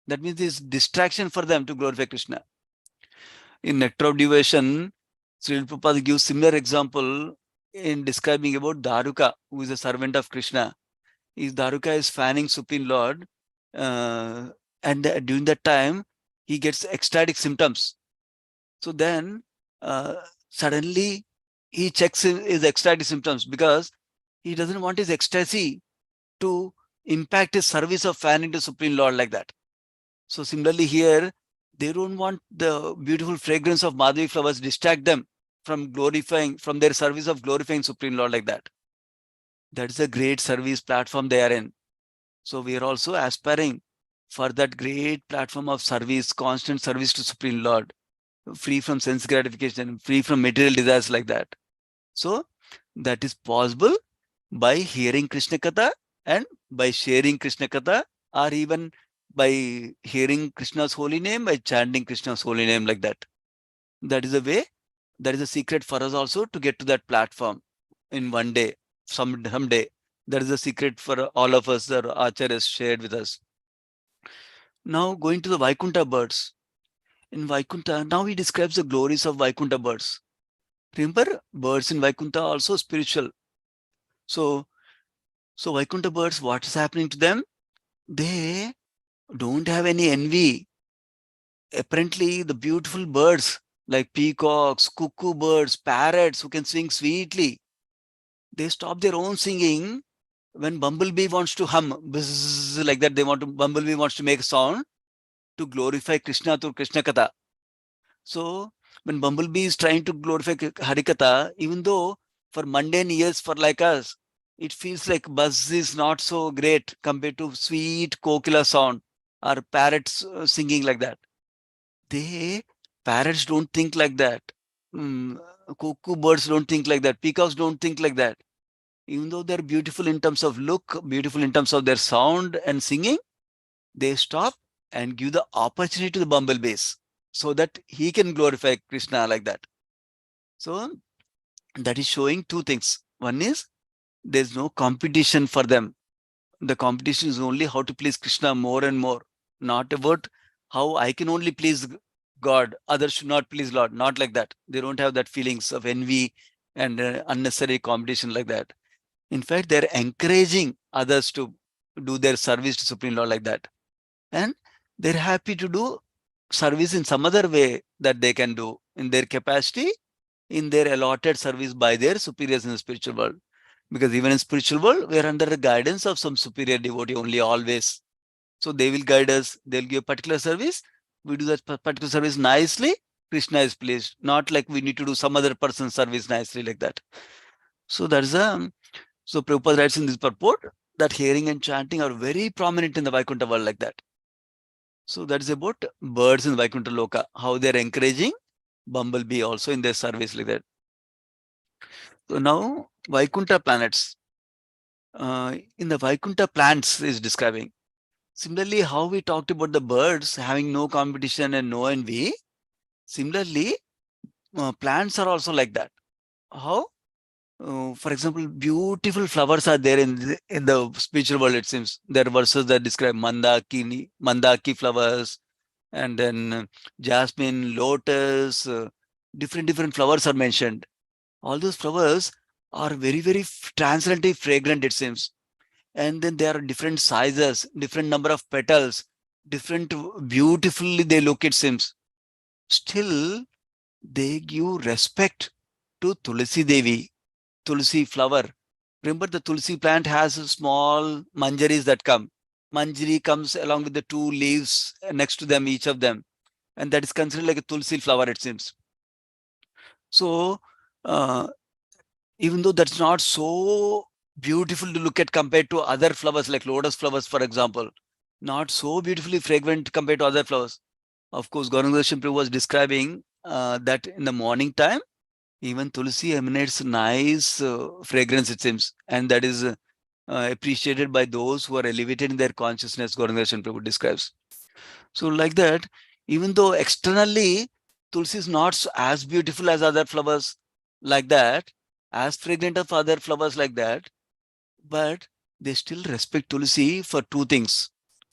Speaker 3: That means this distraction for them to glorify Krishna. In Nectar of Devotion, Srila Prabhupada gives similar example in describing about Daruka, who is a servant of Krishna. Daruka is fanning Supreme Lord, and during that time, he gets ecstatic symptoms. So then, suddenly, he checks his ecstatic symptoms because he doesn't want his ecstasy to impact his service of fanning to Supreme Lord like that. So similarly here, they don't want the beautiful fragrance of Madhavi flowers distract them from their service of glorifying Supreme Lord like that. That is a great service platform they are in. So we are also aspiring for that great platform of service, constant service to Supreme Lord, free from sense gratification, free from material desires like that. So that is possible by hearing Krishna Katha and by sharing Krishna Katha, or even by hearing Krishna's holy name, by chanting Krishna's holy name like that. That is a way, that is a secret for us also to get to that platform in one day, someday. That is a secret for all of us that Acharya has shared with us. Now going to the Vaikuntha birds. In Vaikuntha, now he describes the glories of Vaikuntha birds. Remember, birds in Vaikuntha are also spiritual. So Vaikuntha birds, what is happening to them? They don't have any envy. Apparently, the beautiful birds like peacocks, cuckoo birds, parrots who can sing sweetly, they stop their own singing when bumblebee wants to hum, buzz, like that. Bumblebee wants to make a sound to glorify Krishna through Krishna Katha. So when bumblebee is trying to glorify Harikatha, even though for mundane ears, for like us, it feels like buzz is not so great compared to sweet kokila sound or parrots singing like that. Parrots don't think like that. Cuckoo birds don't think like that. Peacocks don't think like that. Even though they're beautiful in terms of look, beautiful in terms of their sound and singing, they stop and give the opportunity to the bumblebees so that he can glorify Krishna like that. So that is showing two things. One is there's no competition for them. The competition is only how to please Krishna more and more, not about how I can only please God, others should not please Lord. Not like that. They don't have that feelings of envy and unnecessary competition like that. In fact, they're encouraging others to do their service to Supreme Lord like that. And they're happy to do service in some other way that they can do in their capacity, in their allotted service by their superiors in the spiritual world. Because even in spiritual world, we are under the guidance of some superior devotee only always. So they will guide us. They'll give a particular service. We do that particular service nicely. Krishna is pleased. Not like we need to do some other person's service nicely like that. So that's so Prabhupada writes in this purport that hearing and chanting are very prominent in the Vaikuntha world like that. So that is about birds in Vaikuntha Loka, how they're encouraging bumblebee also in their service like that. So now Vaikuntha planets. In the Vaikuntha plants is describing. Similarly, how we talked about the birds having no competition and no envy. Similarly, plants are also like that. How? For example, beautiful flowers are there in the spiritual world, it seems. There are verses that describe mandaki flowers, and then jasmine, lotus, different flowers are mentioned. All those flowers are very, very transcendently fragrant, it seems. and then there are different sizes, different number of petals, different beautifully they look, it seems. Still, they give respect to Tulsi Devi, Tulsi flower. Remember, the Tulsi plant has small manjaris that come. Manjari comes along with the two leaves next to them, each of them. And that is considered like a Tulsi flower, it seems. So, even though that's not so beautiful to look at compared to other flowers like lotus flowers, for example, not so beautifully fragrant compared to other flowers. Of course, Gauranga Prabhu was describing that in the morning time, even Tulsi emanates nice fragrance, it seems, and that is appreciated by those who are elevated in their consciousness, Gauranga Prabhu describes. So like that, even though externally Tulsi is not as beautiful as other flowers like that, as fragrant of other flowers like that, but they still respect Tulsi for two things.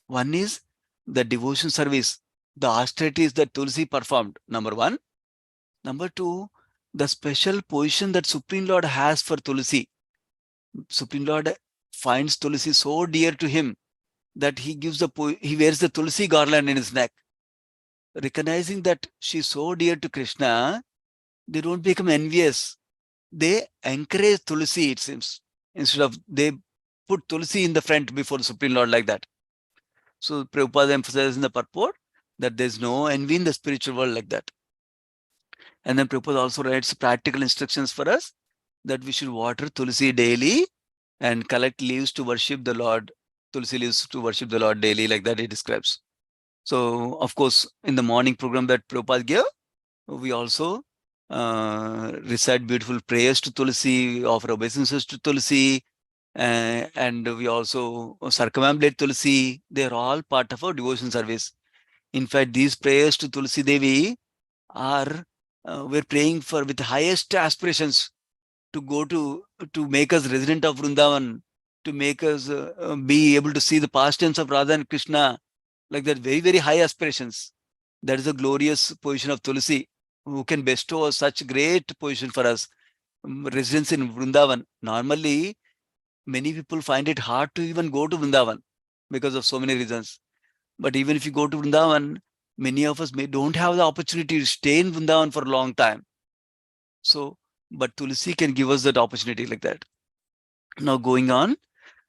Speaker 3: One is the devotion service, the austerities that Tulsi performed, number one. Number two, the special position that Supreme Lord has for Tulsi. Supreme Lord finds Tulsi so dear to him that he wears the Tulsi garland in his neck. Recognizing that she's so dear to Krishna, they don't become envious. They encourage Tulsi, it seems. Instead of, they put Tulsi in the front before the Supreme Lord like that. So Prabhupada emphasizes in the purport that there's no envy in the spiritual world like that. And then Prabhupada also writes practical instructions for us that we should water Tulsi daily and collect leaves to worship the Lord. Tulsi leaves to worship the Lord daily, like that he describes. So, of course, in the morning program that Prabhupada gave, we also recite beautiful prayers to Tulsi, offer obeisances to Tulsi, and we also circumambulate Tulsi. They are all part of our devotion service. In fact, these prayers to Tulsi Devi are, we're praying for with highest aspirations to go to make us resident of Vrindavan, to make us be able to see the pastimes of Radha and Krishna, like that, very, very high aspirations. That is a glorious position of Tulsi, who can bestow such great position for us, residence in Vrindavan. Normally, many people find it hard to even go to Vrindavan because of so many reasons. But even if you go to Vrindavan, many of us don't have the opportunity to stay in Vrindavan for a long time. So, but Tulsi can give us that opportunity like that. Now going on,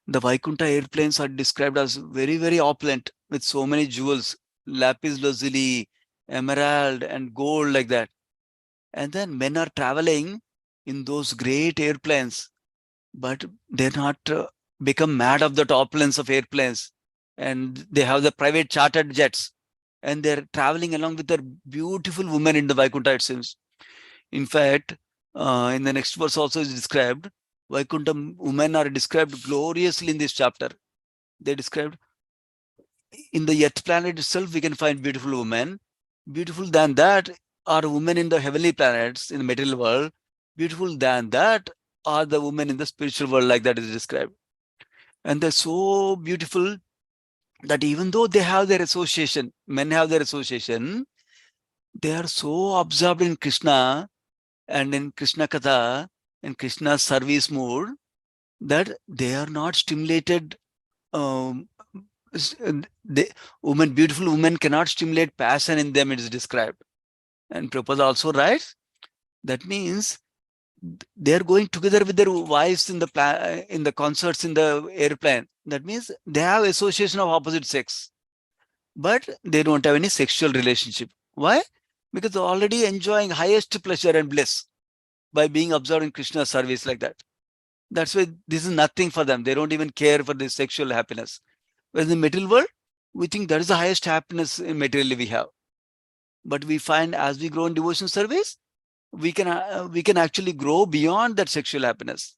Speaker 3: the Vaikuntha airplanes are described as very, very opulent with so many jewels, lapis lazuli, emerald and gold like that. And then men are traveling in those great airplanes, but they're not become mad of the opulence of airplanes. And they have the private chartered jets, and they're traveling along with their beautiful women in the Vaikuntha, it seems. In fact, in the next verse also is described, Vaikuntha women are described gloriously in this chapter. They described, in the earth planet itself, we can find beautiful women. Beautiful than that are women in the heavenly planets, in the material world. Beautiful than that are the women in the spiritual world, like that is described. And they're so beautiful that even though they have their association, men have their association, they are so absorbed in Krishna and in Krishna Katha and Krishna's service mood that they are not stimulated. Beautiful women cannot stimulate passion in them, it is described. And Prabhupada also writes, that means they are going together with their wives in the concerts in the airplane. That means they have association of opposite sex, but they don't have any sexual relationship. Why? Because they're already enjoying highest pleasure and bliss by being absorbed in Krishna's service like that. That's why this is nothing for them. They don't even care for the sexual happiness. Whereas in the material world, we think that is the highest happiness in materially we have. But we find as we grow in devotion service, we can actually grow beyond that sexual happiness.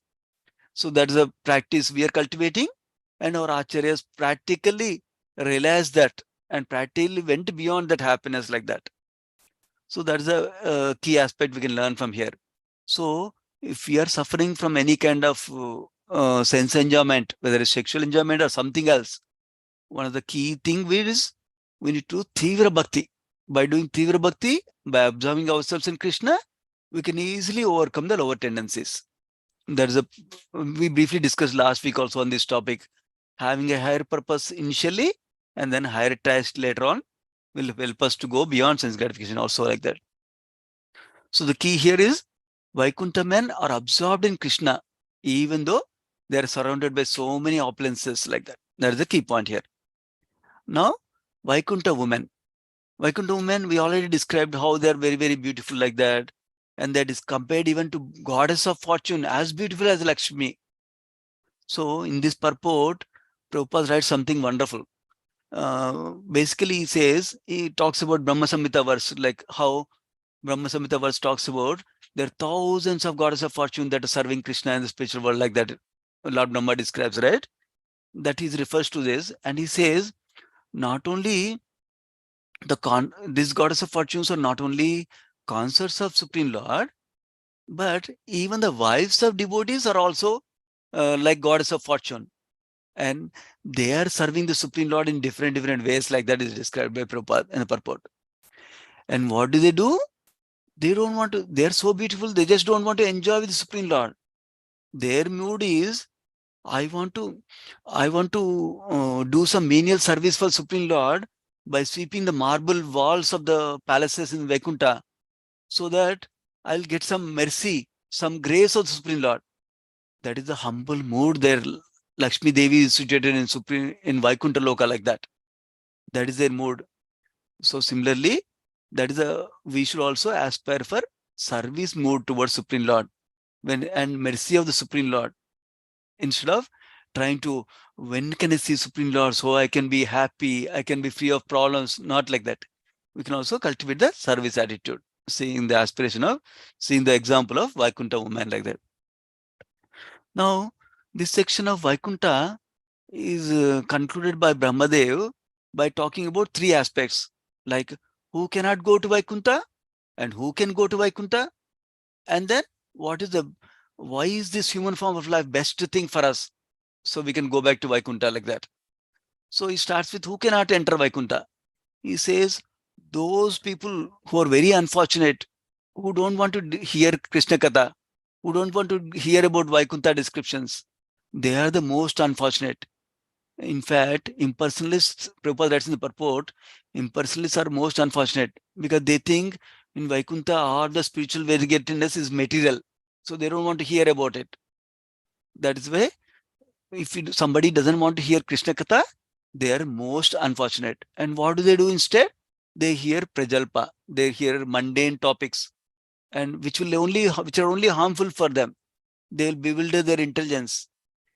Speaker 3: So that is a practice we are cultivating, and our acharyas practically realized that and practically went beyond that happiness like that. So that is a key aspect we can learn from here. So if we are suffering from any kind of sense enjoyment, whether it's sexual enjoyment or something else, one of the key thing is we need to Tivra Bhakti. By doing Tivra Bhakti, by observing ourselves in Krishna, we can easily overcome the lower tendencies. We briefly discussed last week also on this topic, having a higher purpose initially, and then higher task later on will help us to go beyond sense gratification also like that. So the key here is Vaikuntha men are absorbed in Krishna, even though they are surrounded by so many opulences like that. That is the key point here. Now, Vaikuntha women. Vaikuntha women, we already described how they are very, very beautiful like that. And that is compared even to goddess of fortune, as beautiful as Lakshmi. So in this purport, Prabhupada writes something wonderful. Basically, he talks about Brahma Samhita verse, like how Brahma Samhita verse talks about there are thousands of goddesses of fortune that are serving Krishna in the spiritual world, like that Lord Brahma describes, right? That he refers to this, and he says not only these goddesses of fortunes are not only consorts of Supreme Lord, but even the wives of devotees are also like goddess of fortune, and they are serving the Supreme Lord in different ways, like that is described by Prabhupada in the purport. And what do? They don't want to, they're so beautiful, they just don't want to enjoy with the Supreme Lord. Their mood is, I want to do some menial service for Supreme Lord by sweeping the marble walls of the palaces in Vaikuntha, so that I'll get some mercy, some grace of the Supreme Lord. That is the humble mood there. Lakshmi Devi is situated in Vaikuntha Loka like that. That is their mood. So similarly, we should also aspire for service mood towards Supreme Lord and mercy of the Supreme Lord, instead of trying to, when can I see Supreme Lord so I can be happy, I can be free of problems. Not like that. We can also cultivate the service attitude, seeing the example of Vaikuntha woman like that. Now, this section of Vaikuntha is concluded by Brahmadev by talking about three aspects, like who cannot go to Vaikuntha and who can go to Vaikuntha, and then why is this human form of life best thing for us, so we can go back to Vaikuntha like that. So he starts with who cannot enter Vaikuntha. He says those people who are very unfortunate, who don't want to hear Krishna Katha, who don't want to hear about Vaikuntha descriptions, they are the most unfortunate. In fact, impersonalists, Prabhupada writes in the purport, impersonalists are most unfortunate because they think in Vaikuntha all the spiritual variegatedness is material. So they don't want to hear about it. That is why if somebody doesn't want to hear Krishna Katha, they are most unfortunate. And what do instead? They hear Prajalpa, they hear mundane topics, and which are only harmful for them. They will bewilder their intelligence,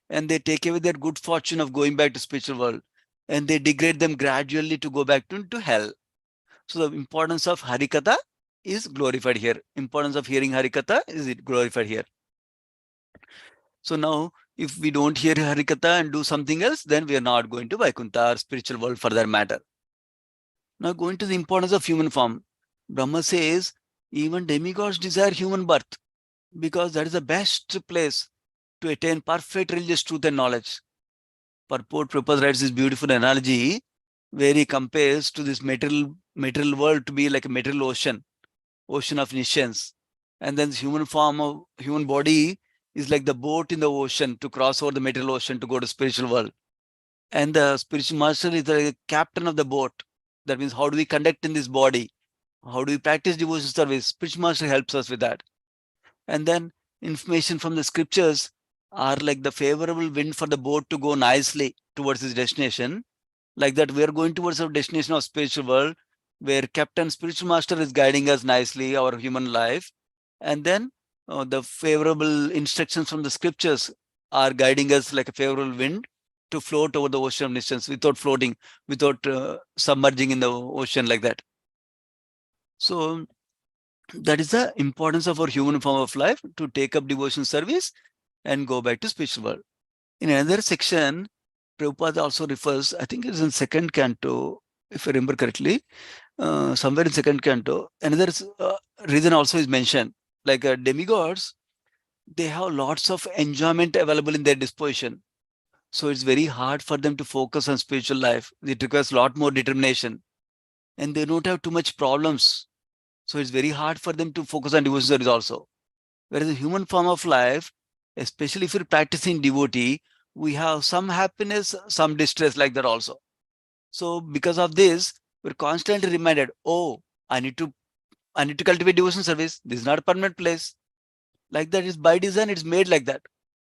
Speaker 3: and they take away their good fortune of going back to spiritual world, and they degrade them gradually to go back to hell. So the importance of Harikatha is glorified here. Importance of hearing Harikatha is glorified here. So now, if we don't hear Harikatha and do something else, then we are not going to Vaikuntha or spiritual world for that matter. Now, going to the importance of human form, Brahma says even demigods desire human birth because that is the best place to attain perfect religious truth and knowledge. Purport Prabhupada writes this beautiful analogy where he compares to this material world to be like a material ocean of niscience, and then this human form of human body is like the boat in the ocean to cross over the material ocean to go to spiritual world. And the spiritual master is the captain of the boat. That means how do we conduct in this body? How do we practice devotional service? Spiritual master helps us with that. And then information from the scriptures are like the favorable wind for the boat to go nicely towards its destination. Like that, we are going towards our destination of spiritual world, where Captain Spiritual Master is guiding us nicely, our human life. And then the favorable instructions from the scriptures are guiding us like a favorable wind to float over the ocean of niscience without floating, without submerging in the ocean like that. So that is the importance of our human form of life, to take up devotion service and go back to spiritual world. In another section, Prabhupada also refers, I think it's in second canto, if I remember correctly, somewhere in second canto, another reason also is mentioned, like demigods, they have lots of enjoyment available in their disposition. So it's very hard for them to focus on spiritual life. It requires a lot more determination, and they don't have too much problems. So it's very hard for them to focus on devotion service also. Whereas the human form of life, especially if you're practicing devotee, we have some happiness, some distress like that also. So because of this, we're constantly reminded, oh, I need to cultivate devotion service. This is not a permanent place. Like that is by design, it's made like that.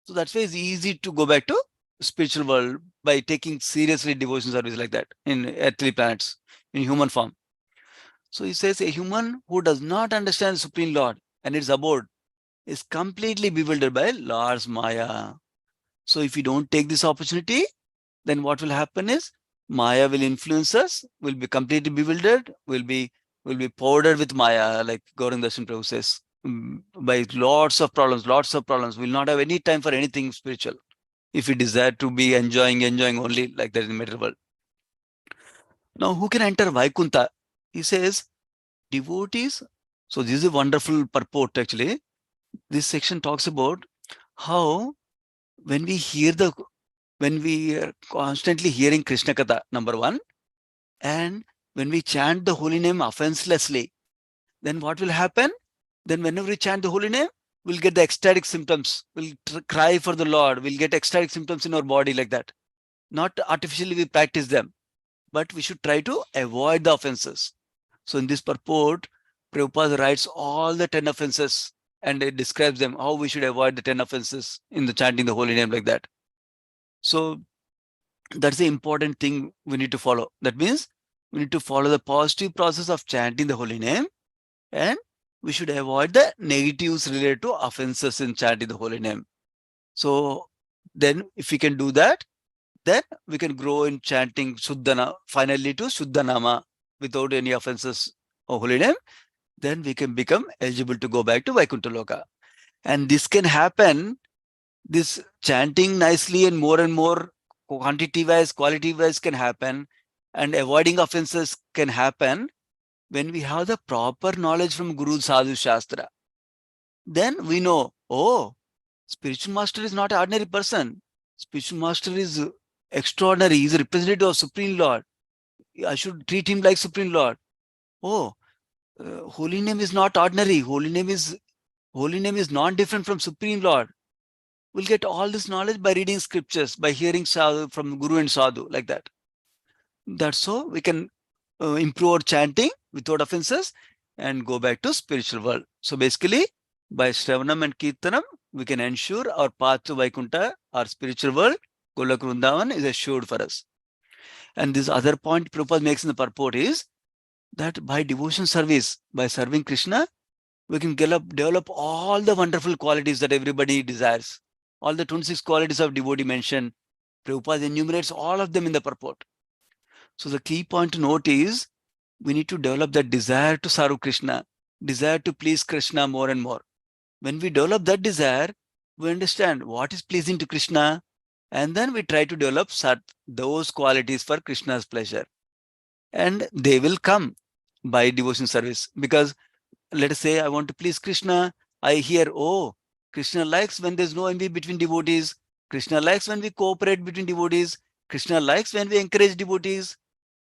Speaker 3: So that's why it's easy to go back to spiritual world by taking seriously devotion service like that in earthly planets, in human form. So he says a human who does not understand Supreme Lord and its abode is completely bewildered by Lord's Maya. So if we don't take this opportunity, then what will happen is Maya will influence us, will be completely bewildered, will be powdered with Maya, like Gauranga Darshan Prabhu says, by lots of problems. We'll not have any time for anything spiritual if we desire to be enjoying only like that in the material world. Now, who can enter Vaikuntha? He says, devotees. So this is a wonderful purport actually. This section talks about how when we are constantly hearing Krishna Katha, number one, and when we chant the holy name offenselessly, then what will happen? Then whenever we chant the holy name, we'll get the ecstatic symptoms. We'll cry for the Lord. We'll get ecstatic symptoms in our body like that. Not artificially we practice them, but we should try to avoid the offenses. So in this purport, Prabhupada writes all the 10 offenses and it describes them, how we should avoid the 10 offenses in the chanting the holy name like that. So that's the important thing we need to follow. That means we need to follow the positive process of chanting the holy name, and we should avoid the negatives related to offenses in chanting the holy name. So then if we can do that, then we can grow in chanting Shuddhana, finally to Shuddhanama without any offenses of holy name. Then we can become eligible to go back to Vaikuntha Loka. And this can happen, this chanting nicely and more quantity wise, quality wise can happen, and avoiding offenses can happen when we have the proper knowledge from Guru Sadhu Shastra. Then we know, oh, spiritual master is not an ordinary person. Spiritual master is extraordinary. He is a representative of Supreme Lord. I should treat him like Supreme Lord. Oh, holy name is not ordinary. Holy name is not different from Supreme Lord. We'll get all this knowledge by reading scriptures, by hearing sadhu from Guru and Sadhu, like that. That's how we can improve our chanting without offenses and go back to spiritual world. So basically, by Shravanam and Kirtanam, we can ensure our path to Vaikuntha, our spiritual world, Golok Vrindavan, is assured for us. And this other point Prabhupada makes in the purport is that by devotion service, by serving Krishna, we can develop all the wonderful qualities that everybody desires. All the 26 qualities of devotee mentioned, Prabhupada enumerates all of them in the purport. So the key point to note is we need to develop that desire to serve Krishna, desire to please Krishna more and more. When we develop that desire, we understand what is pleasing to Krishna, and then we try to develop those qualities for Krishna's pleasure. And they will come by devotion service. Because let us say I want to please Krishna, I hear, oh, Krishna likes when there's no envy between devotees. Krishna likes when we cooperate between devotees. Krishna likes when we encourage devotees.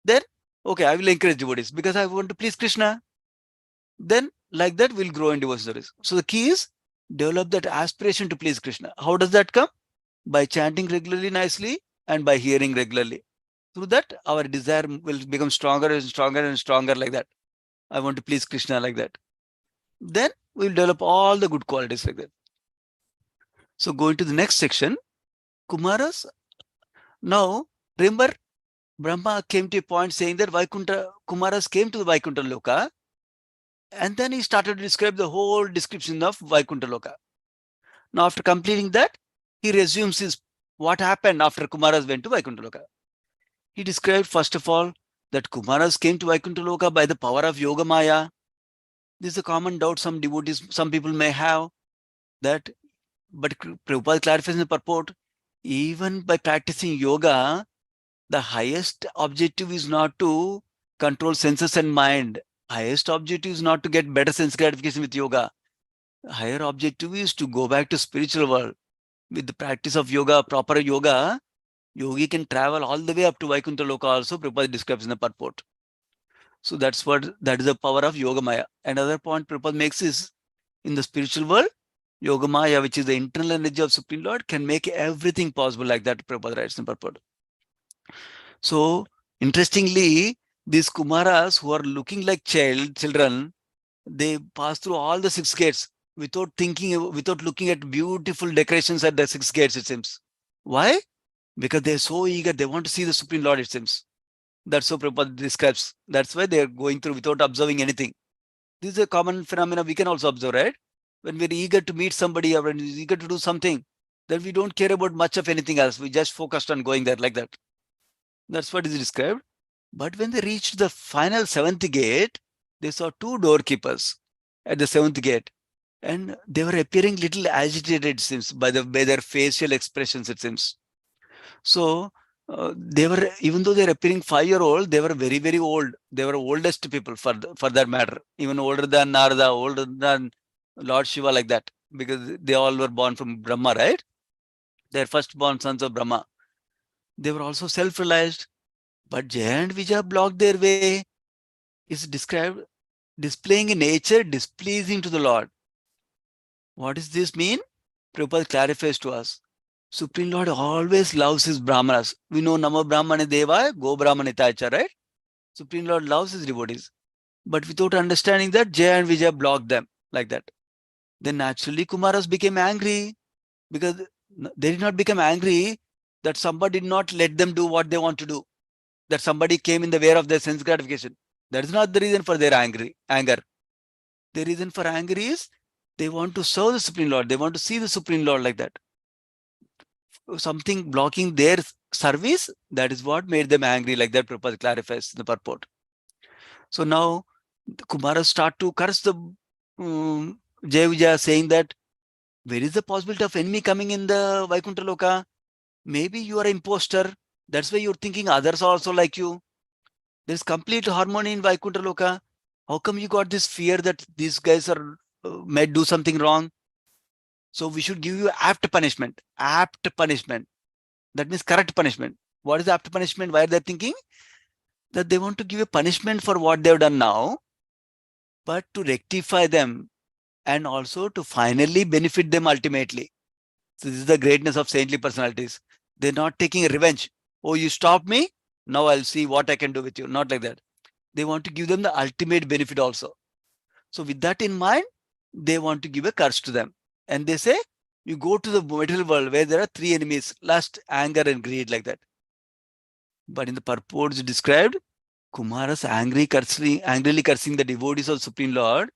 Speaker 3: Then, okay, I will encourage devotees because I want to please Krishna. Then, like that, we'll grow in devotion service. So the key is develop that aspiration to please Krishna. How does that come? By chanting regularly nicely and by hearing regularly. Through that, our desire will become stronger and stronger and stronger like that. I want to please Krishna like that. Then we'll develop all the good qualities like that. So going to the next section, Kumaras. Now, remember, Brahma came to a point saying that Kumaras came to the Vaikuntha Loka, and then he started to describe the whole description of Vaikuntha Loka. Now, after completing that, he resumes what happened after Kumaras went to Vaikuntha Loka. He described, first of all, that Kumaras came to Vaikuntha Loka by the power of Yoga Maya. This is a common doubt some devotees, some people may have, that, but Prabhupada clarifies in the purport, even by practicing yoga, the highest objective is not to control senses and mind. Highest objective is not to get better sense gratification with yoga. Higher objective is to go back to spiritual world. With the practice of yoga, proper yoga, yogi can travel all the way up to Vaikuntha Loka also, Prabhupada describes in the purport. So that is the power of Yoga Maya. Another point Prabhupada makes is, in the spiritual world, Yogamaya, which is the internal energy of Supreme Lord, can make everything possible like that, Prabhupada writes in purport. So, interestingly, these Kumaras who are looking like children, they pass through all the 6 gates without thinking, without looking at beautiful decorations at the 6 gates, it seems. Why? Because they're so eager, they want to see the Supreme Lord, it seems. That's what Prabhupada describes. That's why they're going through without observing anything. This is a common phenomenon we can also observe, right? When we're eager to meet somebody or when we're eager to do something, then we don't care about much of anything else. We just focused on going there like that. That's what is described. But when they reached the final 7th gate, they saw 2 doorkeepers at the 7th gate. And they were appearing little agitated, it seems, by their facial expressions, it seems. So they were, even though they're appearing 5-year-old, they were very, very old. They were oldest people for that matter, even older than Narada, older than Lord Shiva, like that, because they all were born from Brahma, right? They're firstborn sons of Brahma. They were also self-realized, but Jaya and Vijaya blocked their way. Is described displaying a nature displeasing to the Lord. What does this mean? Prabhupada clarifies to us. Supreme Lord always loves his Brahmanas. We know Nama Brahmane Devaya, Go Brahmanitacha, right? Supreme Lord loves his devotees. But without understanding that, Jaya and Vijaya blocked them like that. Then naturally Kumaras became angry, because they did not become angry that somebody did not let them do what they want to do, that somebody came in the way of their sense gratification. That is not the reason for their anger. The reason for anger is they want to serve the Supreme Lord. They want to see the Supreme Lord like that. Something blocking their service, that is what made them angry, like that Prabhupada clarifies the purport. So now the Kumaras start to curse the Jaya Vijaya, saying that, where is the possibility of enemy coming in the Vaikuntha Loka? Maybe you are an imposter. That's why you're thinking others are also like you. There's complete harmony in Vaikuntha Loka. How come you got this fear that these guys are might do something wrong? So we should give you apt punishment. Apt punishment. That means correct punishment. What is apt punishment? Why are they thinking? That they want to give a punishment for what they've done now, but to rectify them and also to finally benefit them ultimately. So this is the greatness of saintly personalities. They're not taking revenge. Oh, you stopped me? Now I'll see what I can do with you. Not like that. They want to give them the ultimate benefit also. So with that in mind, they want to give a curse to them. And they say, you go to the material world where there are 3 enemies, lust, anger, and greed, like that. But in the purports described, Kumaras angrily cursing the devotees of Supreme Lord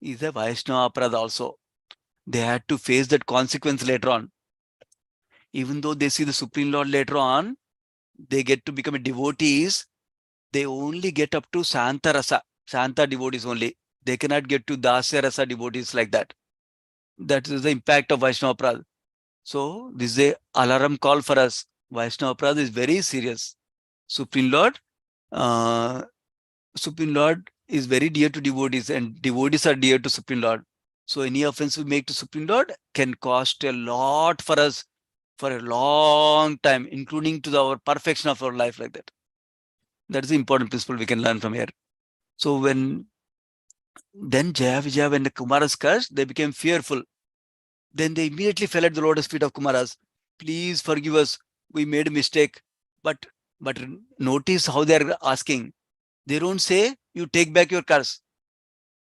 Speaker 3: is a Vaishnava aparadha also. They had to face that consequence later on. Even though they see the Supreme Lord later on, they get to become devotees. They only get up to Santa Rasa, Santa devotees only. They cannot get to Dasya Rasa devotees like that. That is the impact of Vaishnava aparadha. So this is a alarm call for us. Vaishnava aparadha is very serious. Supreme Lord is very dear to devotees, and devotees are dear to Supreme Lord. So any offense we make to Supreme Lord can cost a lot for us for a long time, including to our perfection of our life, like that. That is the important principle we can learn from here. So then Jaya Vijaya, when the Kumaras cursed, they became fearful. Then they immediately fell at the lotus feet of Kumaras. Please forgive us. We made a mistake. But notice how they are asking. They don't say, you take back your curse.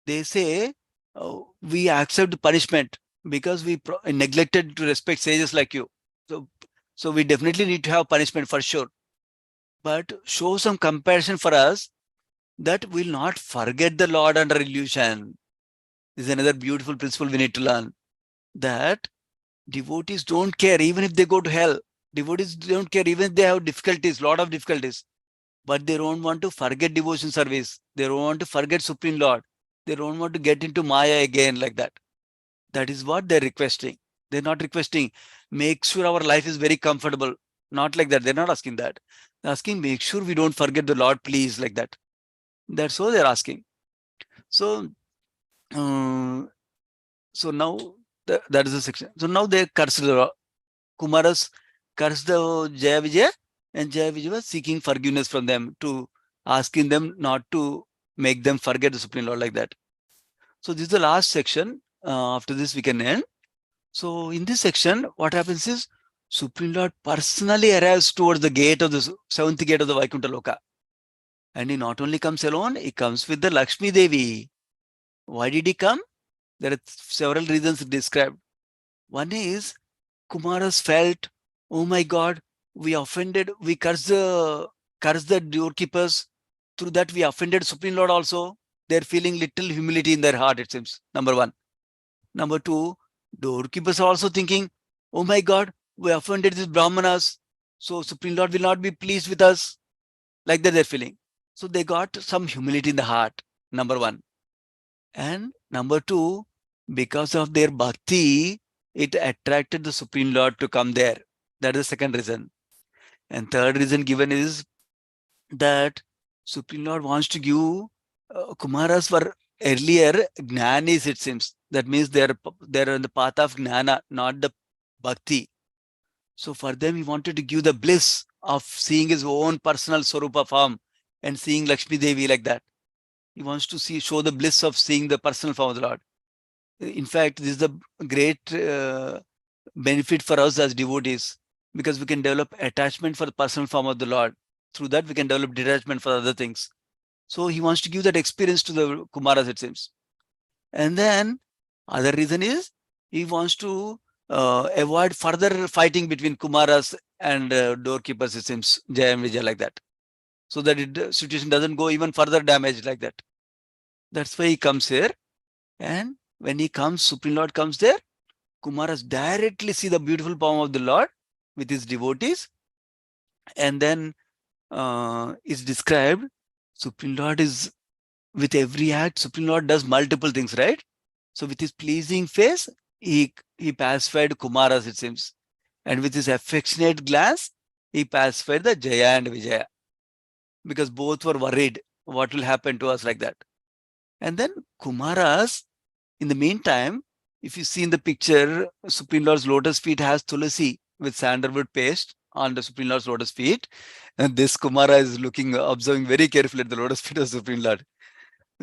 Speaker 3: They say, oh, we accept the punishment because we neglected to respect sages like you. So we definitely need to have punishment for sure. But show some compassion for us that we'll not forget the Lord under illusion. This is another beautiful principle we need to learn. That devotees don't care even if they go to hell. Devotees don't care even if they have difficulties, lot of difficulties. But they don't want to forget devotion service. They don't want to forget Supreme Lord. They don't want to get into Maya again like that. That is what they're requesting. They're not requesting, make sure our life is very comfortable. Not like that. They're not asking that. They're asking, make sure we don't forget the Lord, please, like that. That's what they're asking. So, now that is the section. So now they curse the Kumaras, curse the Jaya Vijaya, and Jaya Vijaya was seeking forgiveness from them, to asking them not to make them forget the Supreme Lord like that. So this is the last section. After this we can end. So in this section, what happens is Supreme Lord personally arrives towards the gate of the seventh gate of the Vaikuntha Loka. And he not only comes alone, he comes with the Lakshmi Devi. Why did he come? There are several reasons described. One is Kumaras felt, oh my God, we offended, we cursed the doorkeepers. Through that, we offended Supreme Lord also. They're feeling little humility in their heart, it seems. Number one. Number two, doorkeepers are also thinking, oh my God, we offended these Brahmanas. So Supreme Lord will not be pleased with us. Like that they're feeling. So they got some humility in the heart, number one. And number two, because of their bhakti, it attracted the Supreme Lord to come there. That is the second reason. And third reason given is that Supreme Lord wants to give Kumaras were earlier Jnanis, it seems. That means they're on the path of Jnana, not the bhakti. So for them, he wanted to give the bliss of seeing his own personal Swarupa form and seeing Lakshmi Devi like that. He wants to show the bliss of seeing the personal form of the Lord. In fact, this is the great benefit for us as devotees, because we can develop attachment for the personal form of the Lord. Through that, we can develop detachment for other things. So he wants to give that experience to the Kumaras, it seems. And then other reason is he wants to avoid further fighting between Kumaras and doorkeepers, it seems, Jaya and Vijaya, like that. So that the situation doesn't go even further damaged like that. That's why he comes here. And when he comes, Supreme Lord comes there, Kumaras directly see the beautiful form of the Lord with his devotees. And then is described, Supreme Lord is, with every act, Supreme Lord does multiple things, right? So with his pleasing face, he pacified Kumaras, it seems. And with his affectionate glance, he pacified the Jaya and Vijaya. Because both were worried what will happen to us like that. And then Kumaras, in the meantime, if you see in the picture, Supreme Lord's lotus feet has tulasi with sandalwood paste on the Supreme Lord's lotus feet. And this Kumara is observing very carefully at the lotus feet of Supreme Lord.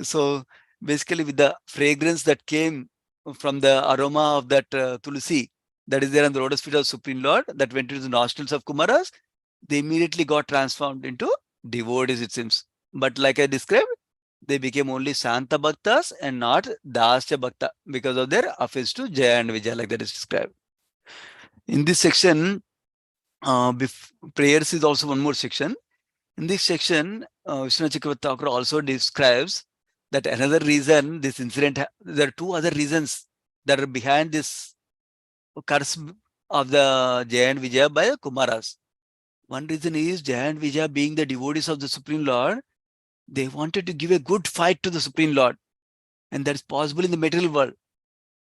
Speaker 3: So basically, with the fragrance that came from the aroma of that tulasi that is there on the lotus feet of Supreme Lord, that went into the nostrils of Kumaras, they immediately got transformed into devotees, it seems. But like I described, they became only Santa Bhaktas and not Dasya Bhakta because of their offense to Jaya and Vijaya, like that is described. In this section, prayers is also one more section. In this section, Vishnu Chakravarti Thakur also describes that another reason this incident, there are two other reasons that are behind this curse of the Jaya and Vijaya by Kumaras. One reason is Jaya and Vijaya, being the devotees of the Supreme Lord, they wanted to give a good fight to the Supreme Lord, and that is possible in the material world.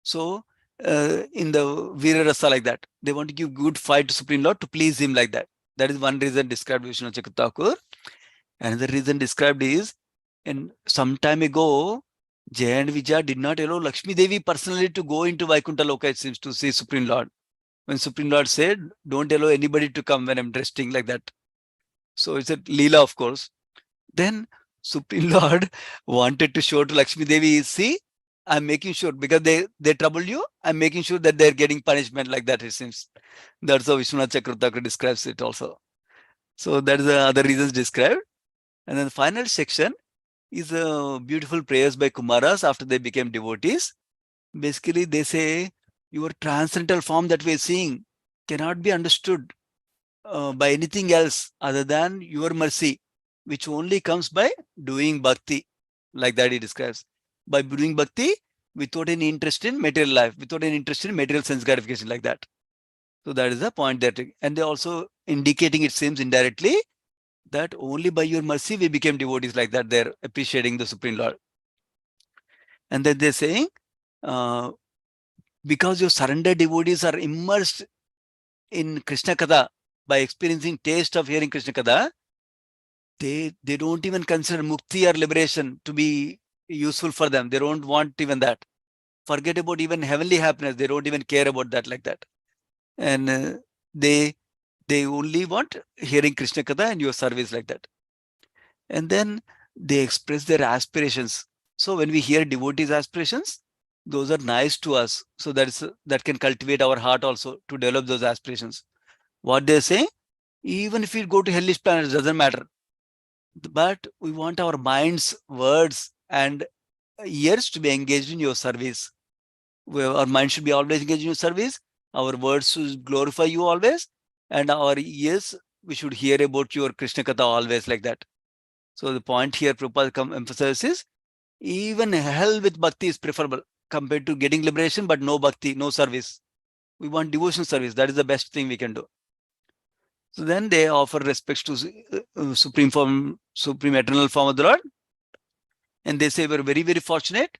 Speaker 3: So in the Veera Rasa, like that, they want to give good fight to Supreme Lord to please him, like that. That is one reason described by Vishnu Chakravarti Thakur. Another reason described is, and some time ago, Jaya and Vijaya did not allow Lakshmi Devi personally to go into Vaikuntha Loka, it seems, to see Supreme Lord. When Supreme Lord said, don't allow anybody to come when I'm resting, like that. So it's a Leela, of course. Then Supreme Lord wanted to show to Lakshmi Devi, see, I'm making sure, because they trouble you, I'm making sure that they're getting punishment, like that, it seems. That's how Vishwanath Chakravarti Thakur describes it also. So that is the other reasons described. And then the final section is beautiful prayers by Kumaras after they became devotees. Basically, they say, your transcendental form that we're seeing cannot be understood by anything else other than your mercy, which only comes by doing bhakti, like that he describes. By doing bhakti without any interest in material life, without any interest in material sense gratification, like that. So that is the point that, and they also indicating, it seems indirectly, that only by your mercy we became devotees, like that. They're appreciating the Supreme Lord. And then they're saying, because your surrendered devotees are immersed in Krishna Katha, by experiencing taste of hearing Krishna Katha, they don't even consider mukti or liberation to be useful for them. They don't want even that. Forget about even heavenly happiness. They don't even care about that, like that. And they only want hearing Krishna Katha and your service, like that. And then they express their aspirations. So when we hear devotees' aspirations, those are nice to us. So that can cultivate our heart also to develop those aspirations. What they say, even if we go to hellish planets, doesn't matter. But we want our minds, words, and ears to be engaged in your service. Our mind should be always engaged in your service. Our words should glorify you always. And our ears, we should hear about your Krishna Katha always like that. So the point here Prabhupada emphasizes, even hell with bhakti is preferable compared to getting liberation, but no bhakti, no service. We want devotion service. That is the best thing we can do. So then they offer respects to supreme eternal form of the Lord. And they say, we're very, very fortunate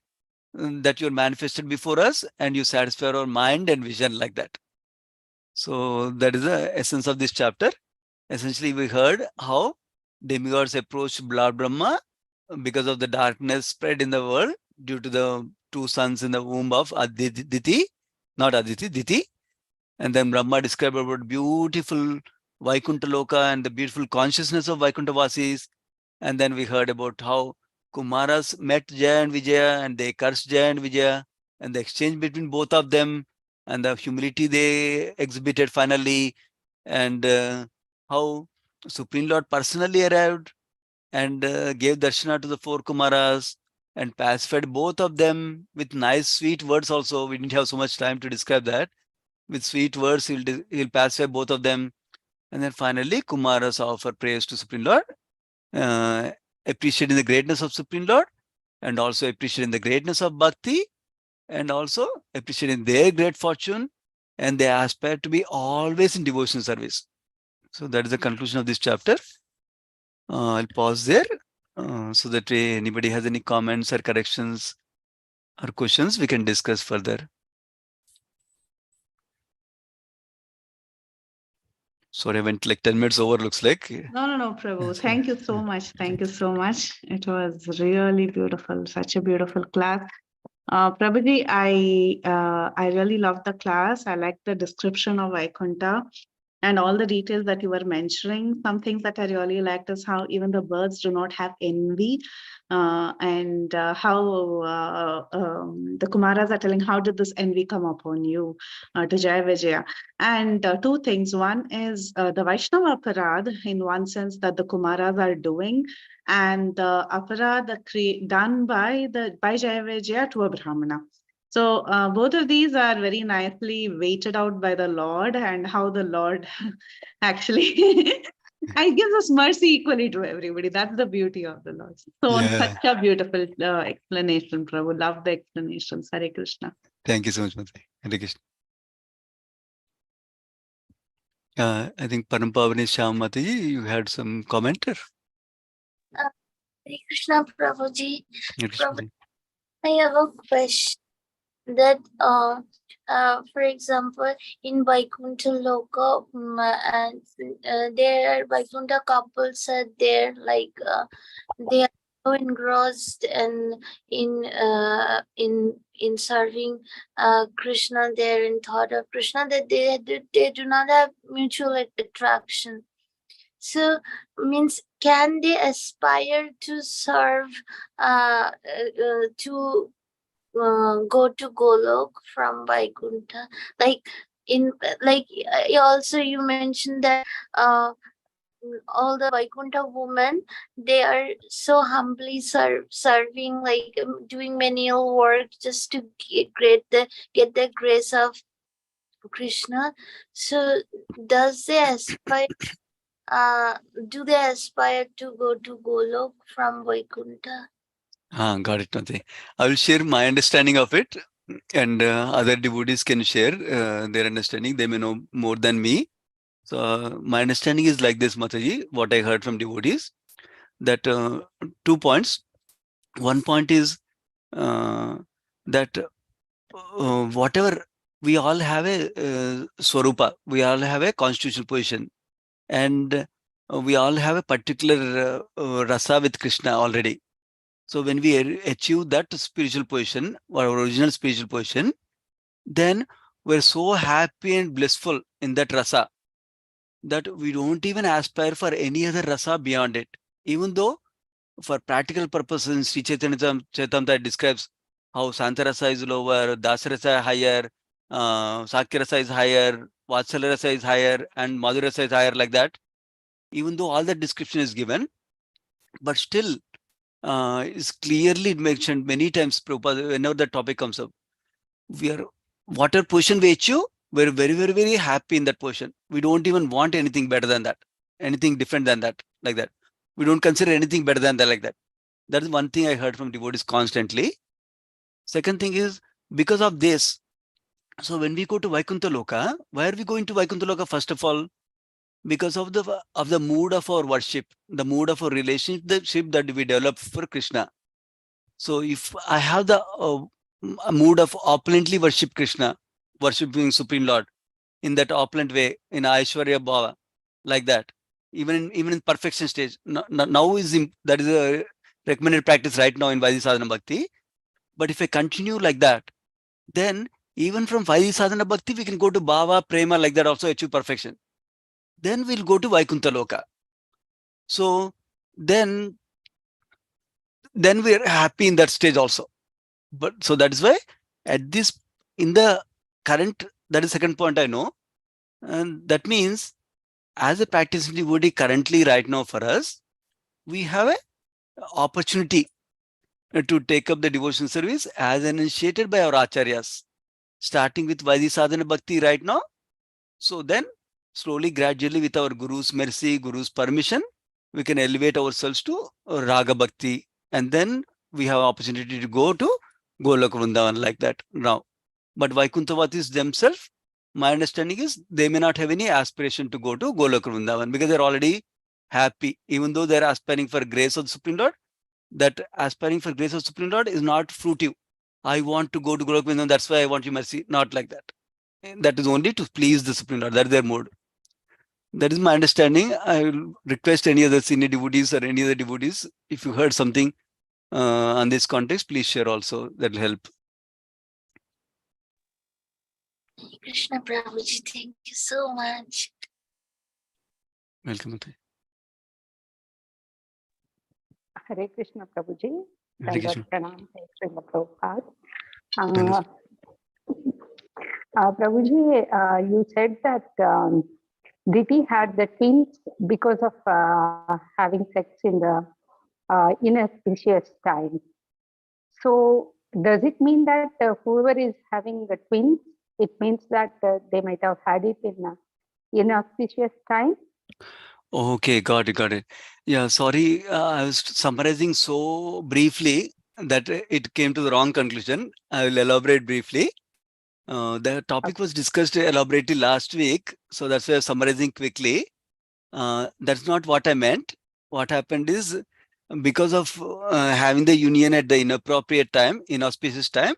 Speaker 3: that you're manifested before us and you satisfy our mind and vision like that. So that is the essence of this chapter. Essentially, we heard how demigods approached Lord Brahma because of the darkness spread in the world due to the two sons in the womb of Aditi, not Aditi, Diti. And then Brahma described about beautiful Vaikuntha Loka and the beautiful consciousness of Vaikuntha Vasis. And then we heard about how Kumaras met Jaya and Vijaya and they cursed Jaya and Vijaya and the exchange between both of them and the humility they exhibited finally, and how Supreme Lord personally arrived and gave darshana to the four Kumaras and pacified both of them with nice sweet words also. We didn't have so much time to describe that. With sweet words, he'll pacify both of them. And then finally, Kumaras offer praise to Supreme Lord, appreciating the greatness of Supreme Lord, and also appreciating the greatness of Bhakti, and also appreciating their great fortune, and they aspire to be always in devotion service. So that is the conclusion of this chapter. I'll pause there so that anybody has any comments or corrections or questions, we can discuss further. Sorry, I went like 10 minutes over, looks like.
Speaker 2: No, Prabhu.
Speaker 3: Yes,
Speaker 2: Thank you
Speaker 3: yeah.
Speaker 2: so much. Thank you so much. It was really beautiful. Such a beautiful class. Prabhuji, I really loved the class. I like the description of Vaikuntha and all the details that you were mentioning. Some things that I really liked is how even the birds do not have envy, and how the Kumaras are telling, how did this envy come upon you, to Jaya Vijaya? And two things. One is the Vaishnava Aparad, in one sense, that the Kumaras are doing, and the Aparad done by Jaya Vijaya to a Brahmana. So both of these are very nicely weighted out by the Lord, and how the Lord actually gives us mercy equally to everybody. That's the beauty of the Lord. So
Speaker 3: Yeah.
Speaker 2: such a beautiful explanation, Prabhu. Love the explanation. Hare Krishna.
Speaker 3: Thank you so much, Mataji. Hare Krishna. I think Parampavani Shyam Mataji, you had some comment?
Speaker 4: Hare Krishna Prabhuji. Prabhu, I have a question that for example, in Vaikuntha Loka, there are Vaikuntha couples are there, like they are so engrossed and in serving Krishna there, in thought of Krishna, that they do not have mutual attraction. So means, can they aspire to serve to go to Golok from Vaikuntha? Like also you mentioned that all the Vaikuntha women, they are so humbly serving, like doing menial work just to get the grace of Krishna. So does they aspire? Do they aspire to go to Golok from Vaikuntha?
Speaker 3: Got it, Mataji. I will share my understanding of it, and other devotees can share their understanding. They may know more than me. So my understanding is like this, Mataji, what I heard from devotees, that 2 points. One point is that whatever, we all have a swarupa, we all have a constitutional position, and we all have a particular rasa with Krishna already. So when we achieve that spiritual position, or original spiritual position, then we're so happy and blissful in that rasa that we don't even aspire for any other rasa beyond it. Even though for practical purposes, Sri Chaitanya Charitamrita describes how Santarasa is lower, Dasarasa higher, Sakyarasa is higher, Vatsalarasa is higher, and Madhurasa is higher, like that. Even though all that description is given, but still is clearly mentioned many times, Prabhupada, whenever the topic comes up. We are, whatever position we achieve, we're very, very, very happy in that position. We don't even want anything better than that, anything different than that, like that. We don't consider anything better than that, like that. That is one thing I heard from devotees constantly. Second thing is, because of this, so when we go to Vaikuntha Loka, why are we going to Vaikuntha Loka first of all? Because of the mood of our worship, the mood of our relationship that we develop for Krishna. So if I have the a mood of opulently worship Krishna, worshiping Supreme Lord in that opulent way, in Aishwarya Bhava, like that, even in perfection stage. Now that is a recommended practice right now in Vaidhi Sadhana Bhakti. But if I continue like that, then even from Vaidhi Sadhana Bhakti, we can go to Bhava, Prema, like that, also achieve perfection. Then we'll go to Vaikuntha Loka. So then we're happy in that stage also. But so that is why at this, in the current, that is second point I know. And that means as a practicing devotee currently right now for us, we have an opportunity to take up the devotion service as initiated by our acharyas, starting with Vaidhi Sadhana Bhakti right now. So then slowly, gradually, with our Guru's mercy, Guru's permission, we can elevate ourselves to Raga Bhakti. And then we have opportunity to go to Golok Vrindavan, like that now. But Vaikuntavatis themselves, my understanding is they may not have any aspiration to go to Golok Vrindavan because they're already happy. Even though they're aspiring for grace of the Supreme Lord, that aspiring for grace of Supreme Lord is not fruitive. I want to go to Golok Vrindavan, that's why I want your mercy. Not like that. That is only to please the Supreme Lord. That is their mode. That is my understanding. I will request any other senior devotees or any other devotees, if you heard something on this context, please share also. That will help.
Speaker 4: Krishna Prabhuji, thank you so much.
Speaker 3: Welcome, Mate.
Speaker 5: Hare Krishna Prabhuji.
Speaker 3: Hare Krishna.
Speaker 5: Pranam, Srimad Prabhupada. Prabhuji, you said that Diti had the twins because of having sex in the inauspicious time. So does it mean that whoever is having the twins, it means that they might have had it in inauspicious time?
Speaker 3: Okay, got it. Yeah, sorry, I was summarizing so briefly that it came to the wrong conclusion. I will elaborate briefly. The topic was discussed elaborately last week, so that's why I'm summarizing quickly. That's not what I meant. What happened is, because of having the union at the inappropriate time, inauspicious time,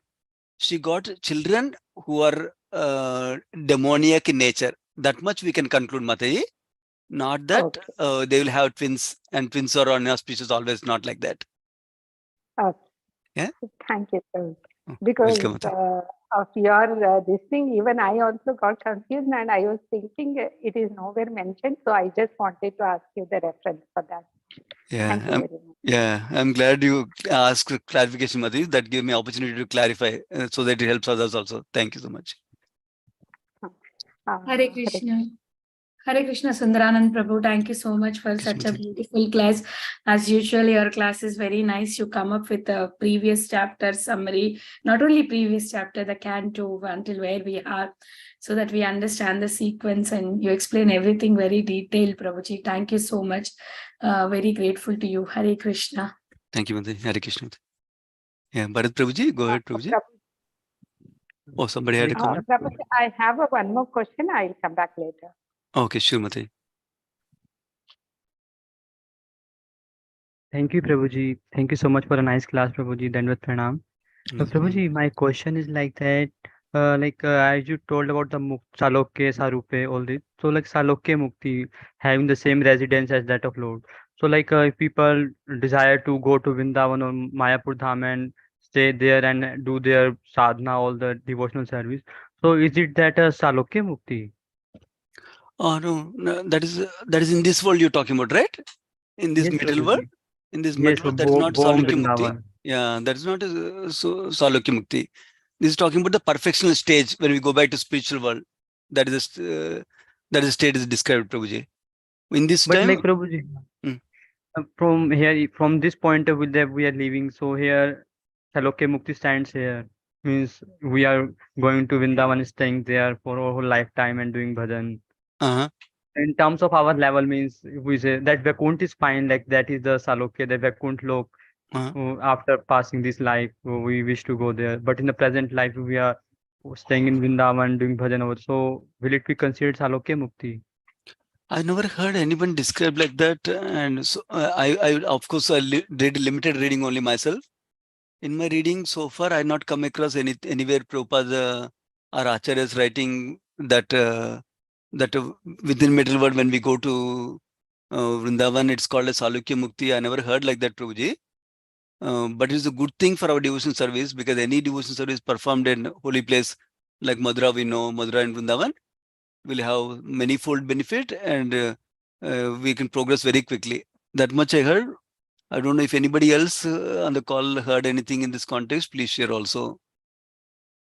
Speaker 3: she got children who are demoniac in nature. That much we can conclude, Mataji. Not that
Speaker 5: Okay.
Speaker 3: they will have twins, and twins are inauspicious always, not like that.
Speaker 5: Okay.
Speaker 3: Yeah.
Speaker 5: Thank you, sir.
Speaker 3: Oh,
Speaker 5: Because
Speaker 3: welcome, Mataji.
Speaker 5: of your this thing, even I also got confused and I was thinking it is nowhere mentioned. So I just wanted to ask you the reference for that. Thank you very much.
Speaker 3: I'm glad you asked clarification, Mataji. That gave me opportunity to clarify so that it helps others also. Thank you so much.
Speaker 1: Hare Krishna. Hare Krishna, Sundaranand Prabhu. Thank you so much for such a beautiful class. As usual, your class is very nice. You come up with a previous chapter summary, not only previous chapter, the Canto until where we are, so that we understand the sequence, and you explain everything very detailed, Prabhuji. Thank you so much. Very grateful to you. Hare Krishna.
Speaker 3: Thank you, Mataji. Hare Krishna. Yeah, Bharat Prabhuji, go ahead, Prabhuji. Oh, somebody had a comment.
Speaker 5: Prabhuji, I have one more question. I'll come back later.
Speaker 3: Okay, sure, Mataji.
Speaker 6: Thank you, Prabhuji. Thank you so much for a nice class, Prabhuji. Dandvat Pranam. Prabhuji, my question is like that, as you told about the Salokya, Sarupe, all this. So like Salokya Mukti, having the same residence as that of Lord. So like if people desire to go to Vrindavan or Mayapur Dham and stay there and do their sadhana, all the devotional service. So is it that a Salokya Mukti?
Speaker 3: Oh no, that is in this world you're talking about, right? In this
Speaker 6: Yes,
Speaker 3: middle
Speaker 6: Prabhuji.
Speaker 3: world, in this
Speaker 6: Yes,
Speaker 3: middle world, that is not
Speaker 6: Bom
Speaker 3: Salokya Mukti.
Speaker 6: Vrindavan.
Speaker 3: Yeah, that is not a Salokya Mukti. This is talking about the perfectional stage when we go back to spiritual world. That is that is state is described, Prabhuji. In this
Speaker 6: But
Speaker 3: time,
Speaker 6: like Prabhuji,
Speaker 3: Hmm.
Speaker 6: from here, from this point of view that we are living, so here, Salokya Mukti stands here. Means we are going to Vrindavan, staying there for our whole lifetime and doing bhajan.
Speaker 3: uh-huh,
Speaker 6: In terms of our level, means we say that Vaikunt is fine, like that is the Salokya, the Vaikunt lok.
Speaker 3: uh-huh.
Speaker 6: After passing this life, we wish to go there. But in the present life, we are staying in Vrindavan, doing bhajan over. So will it be considered Salokya Mukti?
Speaker 3: I never heard anyone describe like that, and so I of course did limited reading only myself. In my reading so far, I not come across anywhere Prabhupada or Acharyas writing that that within middle world when we go to Vrindavan, it's called a Salukya Mukti. I never heard like that, Prabhuji. But it's a good thing for our devotion service because any devotion service performed in holy place like Madhura, we know Madhura and Vrindavan will have manifold benefit and we can progress very quickly. That much I heard. I don't know if anybody else on the call heard anything in this context. Please share also.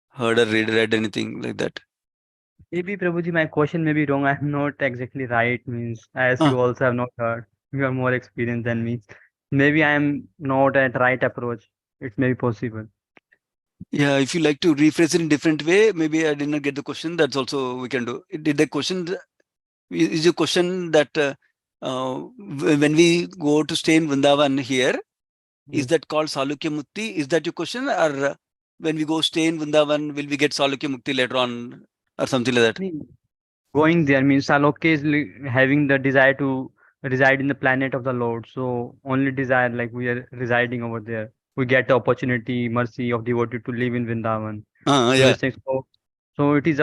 Speaker 3: Heard or read anything like that.
Speaker 6: Maybe Prabhuji, my question may be wrong. I'm not exactly right. Means as
Speaker 3: Ah,
Speaker 6: you also have not heard, you are more experienced than me. Maybe I am not at right approach. It may be possible.
Speaker 3: yeah, if you like to rephrase it in different way, maybe I did not get the question. That's also we can do. Did the question is your question that when we go to stay in Vrindavan here, is that called Salukya Mukti? Is that your question? Or when we go stay in Vrindavan, will we get Salukya Mukti later on or something like that?
Speaker 6: Me- Going there means Salokya is having the desire to reside in the planet of the Lord. So only desire, like we are residing over there. We get the opportunity, mercy of devotee to live in Vrindavan. So
Speaker 3: Yeah.
Speaker 6: this thing, so it is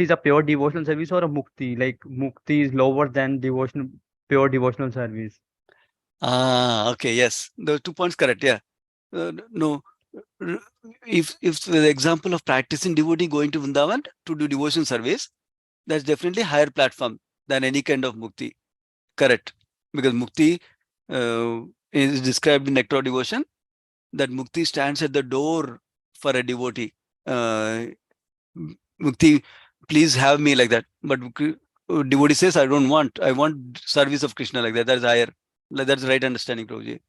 Speaker 6: a pure devotional service or a mukti. Like mukti is lower than pure devotional service.
Speaker 3: Okay. Yes. The 2 points correct. Yeah. No. r- if the example of practicing devotee going to Vrindavan to do devotion service, that's definitely higher platform than any kind of mukti. Correct. Because mukti is described in nectar of devotion, that mukti stands at the door for a devotee. Mukti, please have me like that. But devotee says, I don't want. I want service of Krishna like that. That is higher. Like that's the right understanding, Prabhuji.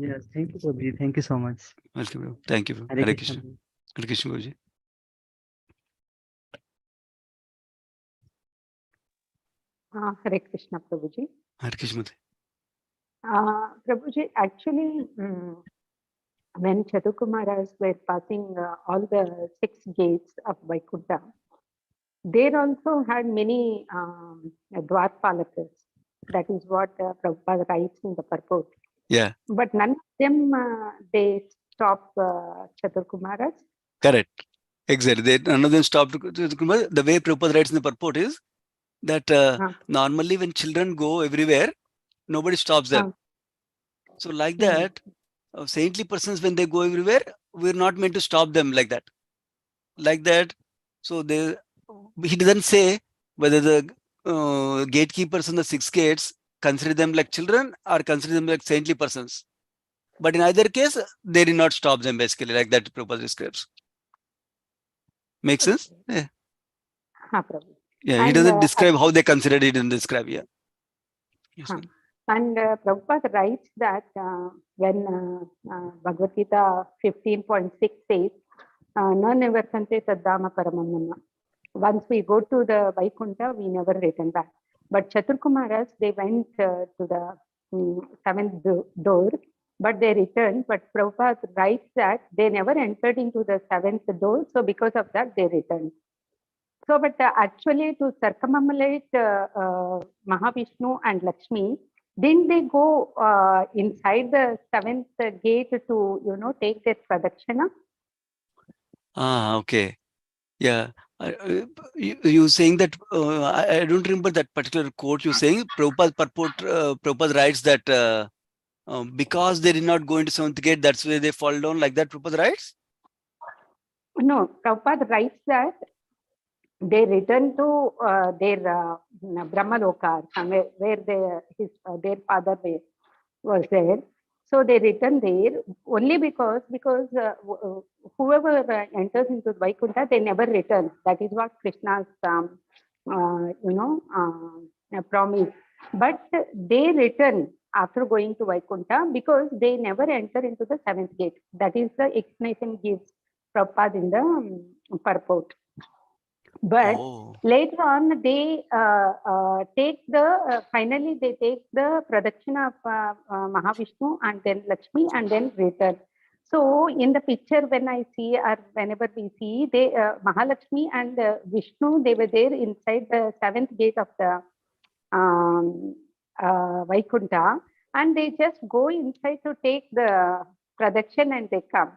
Speaker 6: Yes, thank you, Prabhuji. Thank you so much.
Speaker 3: Welcome. Thank you.
Speaker 6: Hare
Speaker 3: Hare
Speaker 6: Krishna.
Speaker 3: Krishna. Hare Krishna, Prabhuji.
Speaker 5: Hare Krishna, Prabhuji.
Speaker 3: Hare Krishna.
Speaker 5: Prabhuji, actually, when Chaturkumaras were passing all the 6 gates of Vaikuntha, they also had many Dwarpalakas. That is what Prabhupada writes in the purport.
Speaker 3: Yeah.
Speaker 5: But none of them, they stop Chaturkumaras.
Speaker 3: Correct. Exactly. None of them stopped. The way Prabhupada writes in the purport is that normally when children go everywhere, nobody stops them. So like that, saintly persons, when they go everywhere, we're not meant to stop them like that. Like that. So he doesn't say whether the gatekeepers on the 6 gates consider them like children or consider them like saintly persons. But in either case, they did not stop them basically like that Prabhupada describes. Make sense? Yeah.
Speaker 5: Prabhu.
Speaker 3: Yeah, he
Speaker 5: And,
Speaker 3: doesn't describe how they consider it, he doesn't describe, yeah. Yes, ma'am.
Speaker 5: And Prabhupada writes that when Bhagavad Gita 15.6 says, "Na nivartante taddama paramam." Once we go to the Vaikuntha, we never return back. But Chaturkumaras, they went to the 7th door, but they returned. But Prabhupada writes that they never entered into the 7th door, so because of that, they returned. So, but actually, to circumambulate Mahavishnu and Lakshmi, didn't they go inside the 7th gate to, take their pradakshina?
Speaker 3: Okay. Yeah. You saying that, I don't remember that particular quote you're saying. Prabhupada writes that because they did not go into 7th gate, that's where they fall down, like that Prabhupada writes?
Speaker 5: No, Prabhupada writes that they return to their Brahmaloka, somewhere where their father was there. So they return there only because whoever enters into Vaikuntha, they never return. That is what Krishna's promise. But they return after going to Vaikuntha because they never enter into the seventh gate. That is the explanation gives Prabhupada in the purport. But later on, they take the finally they take the production of Mahavishnu and then Lakshmi and then return. So in the picture, when I see or whenever we see, they Mahalakshmi and Vishnu, they were there inside the seventh gate of the Vaikuntha, and they just go inside to take the production and they come.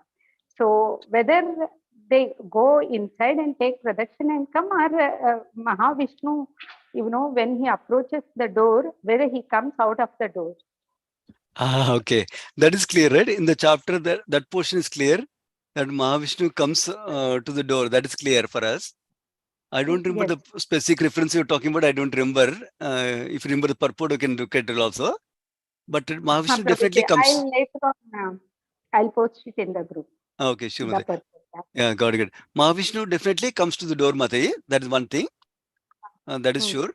Speaker 5: So whether they go inside and take production and come, or Mahavishnu, when he approaches the door, whether he comes out of the door.
Speaker 3: Okay, that is clear, right? In the chapter, that portion is clear, that Mahavishnu comes to the door. That is clear for us. I don't remember the specific reference you're talking about. I don't remember. If you remember the purport, you can look at it also. But Mahavishnu definitely comes.
Speaker 5: I'll post it in the group.
Speaker 3: Okay, sure. Yeah, got it. Mahavishnu definitely comes to the door, Mataji. That is one thing. That is sure.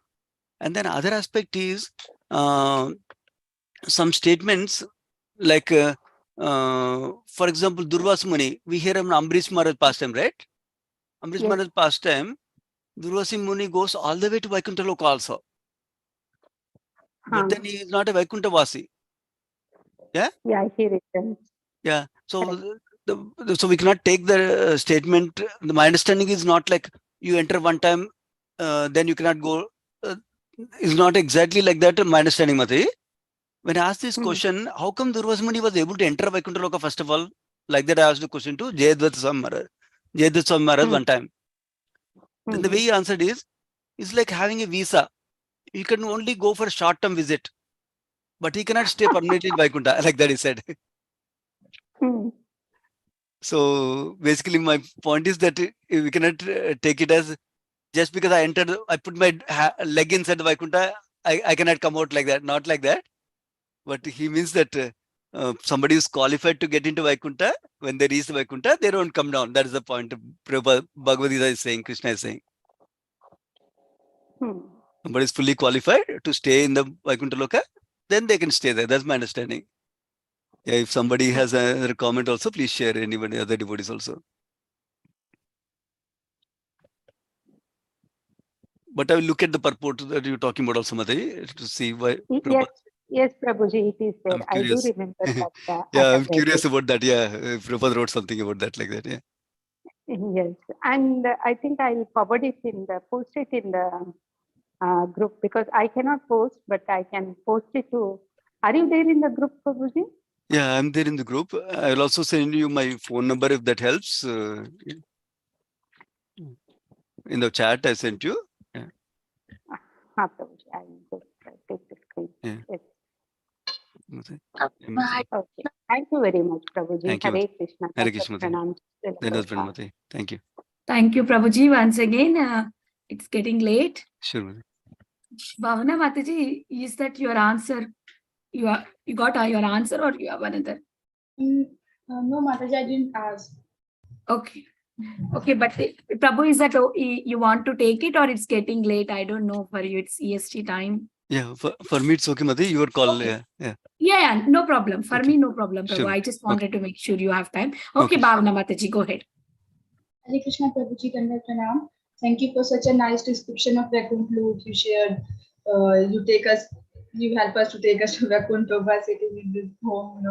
Speaker 3: And then other aspect is some statements like, for example, Durvasa Muni. We hear of Ambrish Maharaj pastime, right? Ambrish Maharaj pastime. Durvasa Muni goes all the way to Vaikuntha Loka also. But then he is not a Vaikuntha Vasi. Yeah?
Speaker 5: Yeah, he returns.
Speaker 3: Yeah. So, so we cannot take the statement. My understanding is not like you enter one time, then you cannot go. It's not exactly like that. My understanding, Mataji. When I asked this question, how come Durvasa Muni was able to enter Vaikuntha Loka first of all? Like that, I asked the question to Jayadvaita Swami Maharaj one time. Then the way he answered is, it's like having a visa. You can only go for a short-term visit, but he cannot stay permanently in Vaikuntha. Like that, he said. So basically, my point is that we cannot take it as just because I entered, I put my leg inside the Vaikuntha, I cannot come out like that. Not like that. But he means that somebody is qualified to get into Vaikuntha. When they reach the Vaikuntha, they don't come down. That is the point Bhagavad Gita is saying, Krishna is saying. Somebody is fully qualified to stay in the Vaikuntha Loka, then they can stay there. That's my understanding. Yeah, if somebody has a comment also, please share. Anybody, other devotees also. But I will look at the purport that you're talking about also, Mataji, to see why.
Speaker 5: Yes, Prabhuji, it is there. I do remember that.
Speaker 3: Yeah, I'm curious about that. Yeah, Prabhupada wrote something about that like that. Yeah.
Speaker 5: Yes, and I think I'll forward it post it in the group, because I cannot post, but I can post it to. Are you there in the group, Prabhuji?
Speaker 3: Yeah, I'm there in the group. I will also send you my phone number if that helps. In the chat, I sent you. Yeah.
Speaker 5: Prabhuji, I will just take the screen.
Speaker 3: Yeah.
Speaker 5: Yes.
Speaker 3: Okay.
Speaker 5: Thank you very much, Prabhuji.
Speaker 3: Thank you.
Speaker 5: Hare Krishna.
Speaker 3: Hare Krishna. Thank you.
Speaker 1: Thank you, Prabhuji. Once again, it's getting late.
Speaker 3: Sure.
Speaker 1: Bhavana Mataji, is that your answer? You got your answer, or you have another?
Speaker 7: No, Mataji, I didn't ask.
Speaker 1: Okay. Okay, but Prabhu, is that you want to take it, or it's getting late? I don't know. For you, it's EST time.
Speaker 3: Yeah, for me, it's okay, Mataji. Your call.
Speaker 1: Okay.
Speaker 3: Yeah.
Speaker 1: Yeah, no problem. For me, no problem, Prabhu.
Speaker 3: Sure.
Speaker 1: I just wanted to make sure you have time. Okay, Bhavana Mataji, go ahead.
Speaker 7: Hare Krishna, Prabhuji, Dandavat Pranam. Thank you for such a nice description of Vaikuntha Loka you shared. You help us to take us to Vaikuntha by sitting in this home,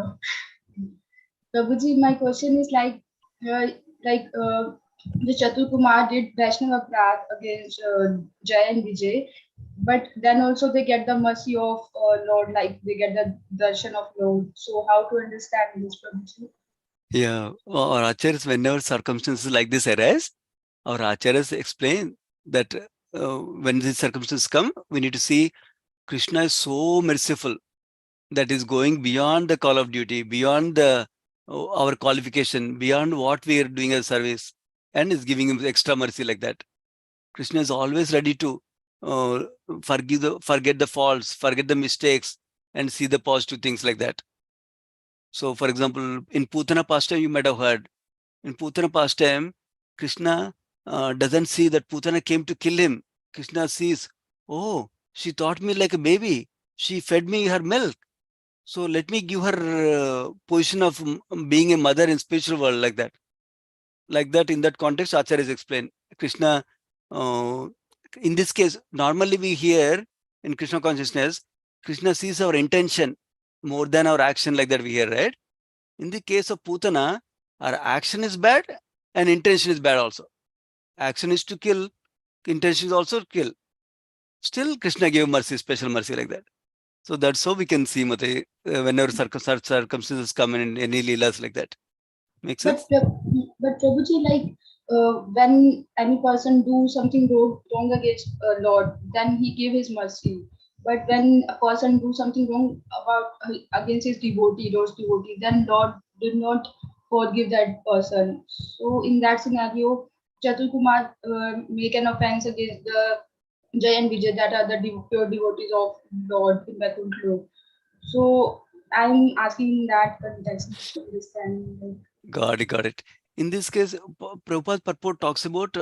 Speaker 7: Prabhuji, my question is the Chatur Kumar did Vaishnava Aparadh against Jay and Vijay, but then also they get the mercy of Lord, like they get the darshan of Lord. So how to understand this, Prabhuji?
Speaker 3: Yeah, our acharyas, whenever circumstances like this arise, our acharyas explain that when these circumstances come, we need to see Krishna is so merciful that is going beyond the call of duty, beyond our qualification, beyond what we are doing as service, and is giving him extra mercy like that. Krishna is always ready to forget the faults, forget the mistakes, and see the positive things like that. So, for example, in Putana pastime, you might have heard. In Putana pastime, Krishna doesn't see that Putana came to kill him. Krishna sees, oh, she taught me like a baby. She fed me her milk. So let me give her position of being a mother in spiritual world like that. Like that, in that context, Acharya is explained. Krishna, in this case, normally we hear in Krishna consciousness, Krishna sees our intention more than our action, like that we hear, right? In the case of Putana, our action is bad and intention is bad also. Action is to kill, intention is also to kill. Still, Krishna gave mercy, special mercy like that. So that's how we can see, Mate, whenever circumstances come in any leelas like that. Make sense?
Speaker 7: But Prabhuji, like when any person do something wrong against Lord, then he give his mercy. But when a person do something wrong against his Lord's devotee, then Lord did not forgive that person. So in that scenario, Chatur Kumar make an offense against the Jay and Vijay, that are the pure devotees of Lord in Vaikuntha. So I'm asking in that context to understand.
Speaker 3: Got it. In this case, Prabhupada's purport talks about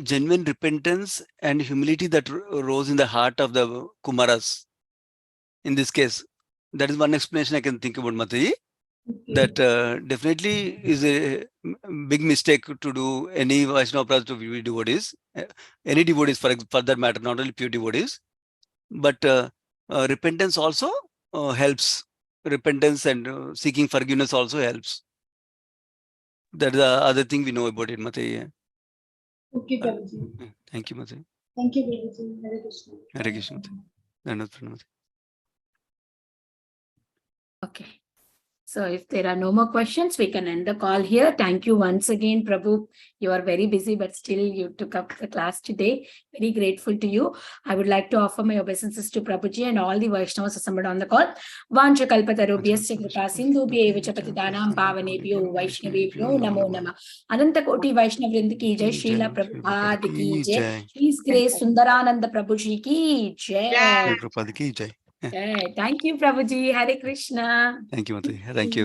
Speaker 3: genuine repentance and humility that rose in the heart of the Kumaras. In this case, that is one explanation I can think about, Mataji. That definitely is a big mistake to do any Vaishnava prajna to pure devotees, any devotees for that matter, not only pure devotees, but repentance also helps. Repentance and seeking forgiveness also helps. That's the other thing we know about it, Mataji.
Speaker 7: Okay, Prabhuji.
Speaker 3: Thank you, Mataji.
Speaker 7: Thank you, Prabhuji. Hare Krishna.
Speaker 3: Hare Krishna. Pranam.
Speaker 1: Okay. So if there are no more questions, we can end the call here. Thank you once again, Prabhu. You are very busy, but still you took up the class today. Very grateful to you. I would like to offer my obeisances to Prabhuji and all the Vaishnavas assembled on the call. Vancha kalpatarubhyasya kripa sindhubhyev cha patidanam pavanebhyo Vaishnavebhyo namo namah. Ananta koti Vaishnav vrind ki jai, Srila Prabhupada ki jai, His Grace SundarAnanda Prabhuji ki jai.
Speaker 3: Prabhupada ki jai.
Speaker 1: Thank you, Prabhuji. Hare Krishna.
Speaker 3: Thank you, Mataji. Thank you.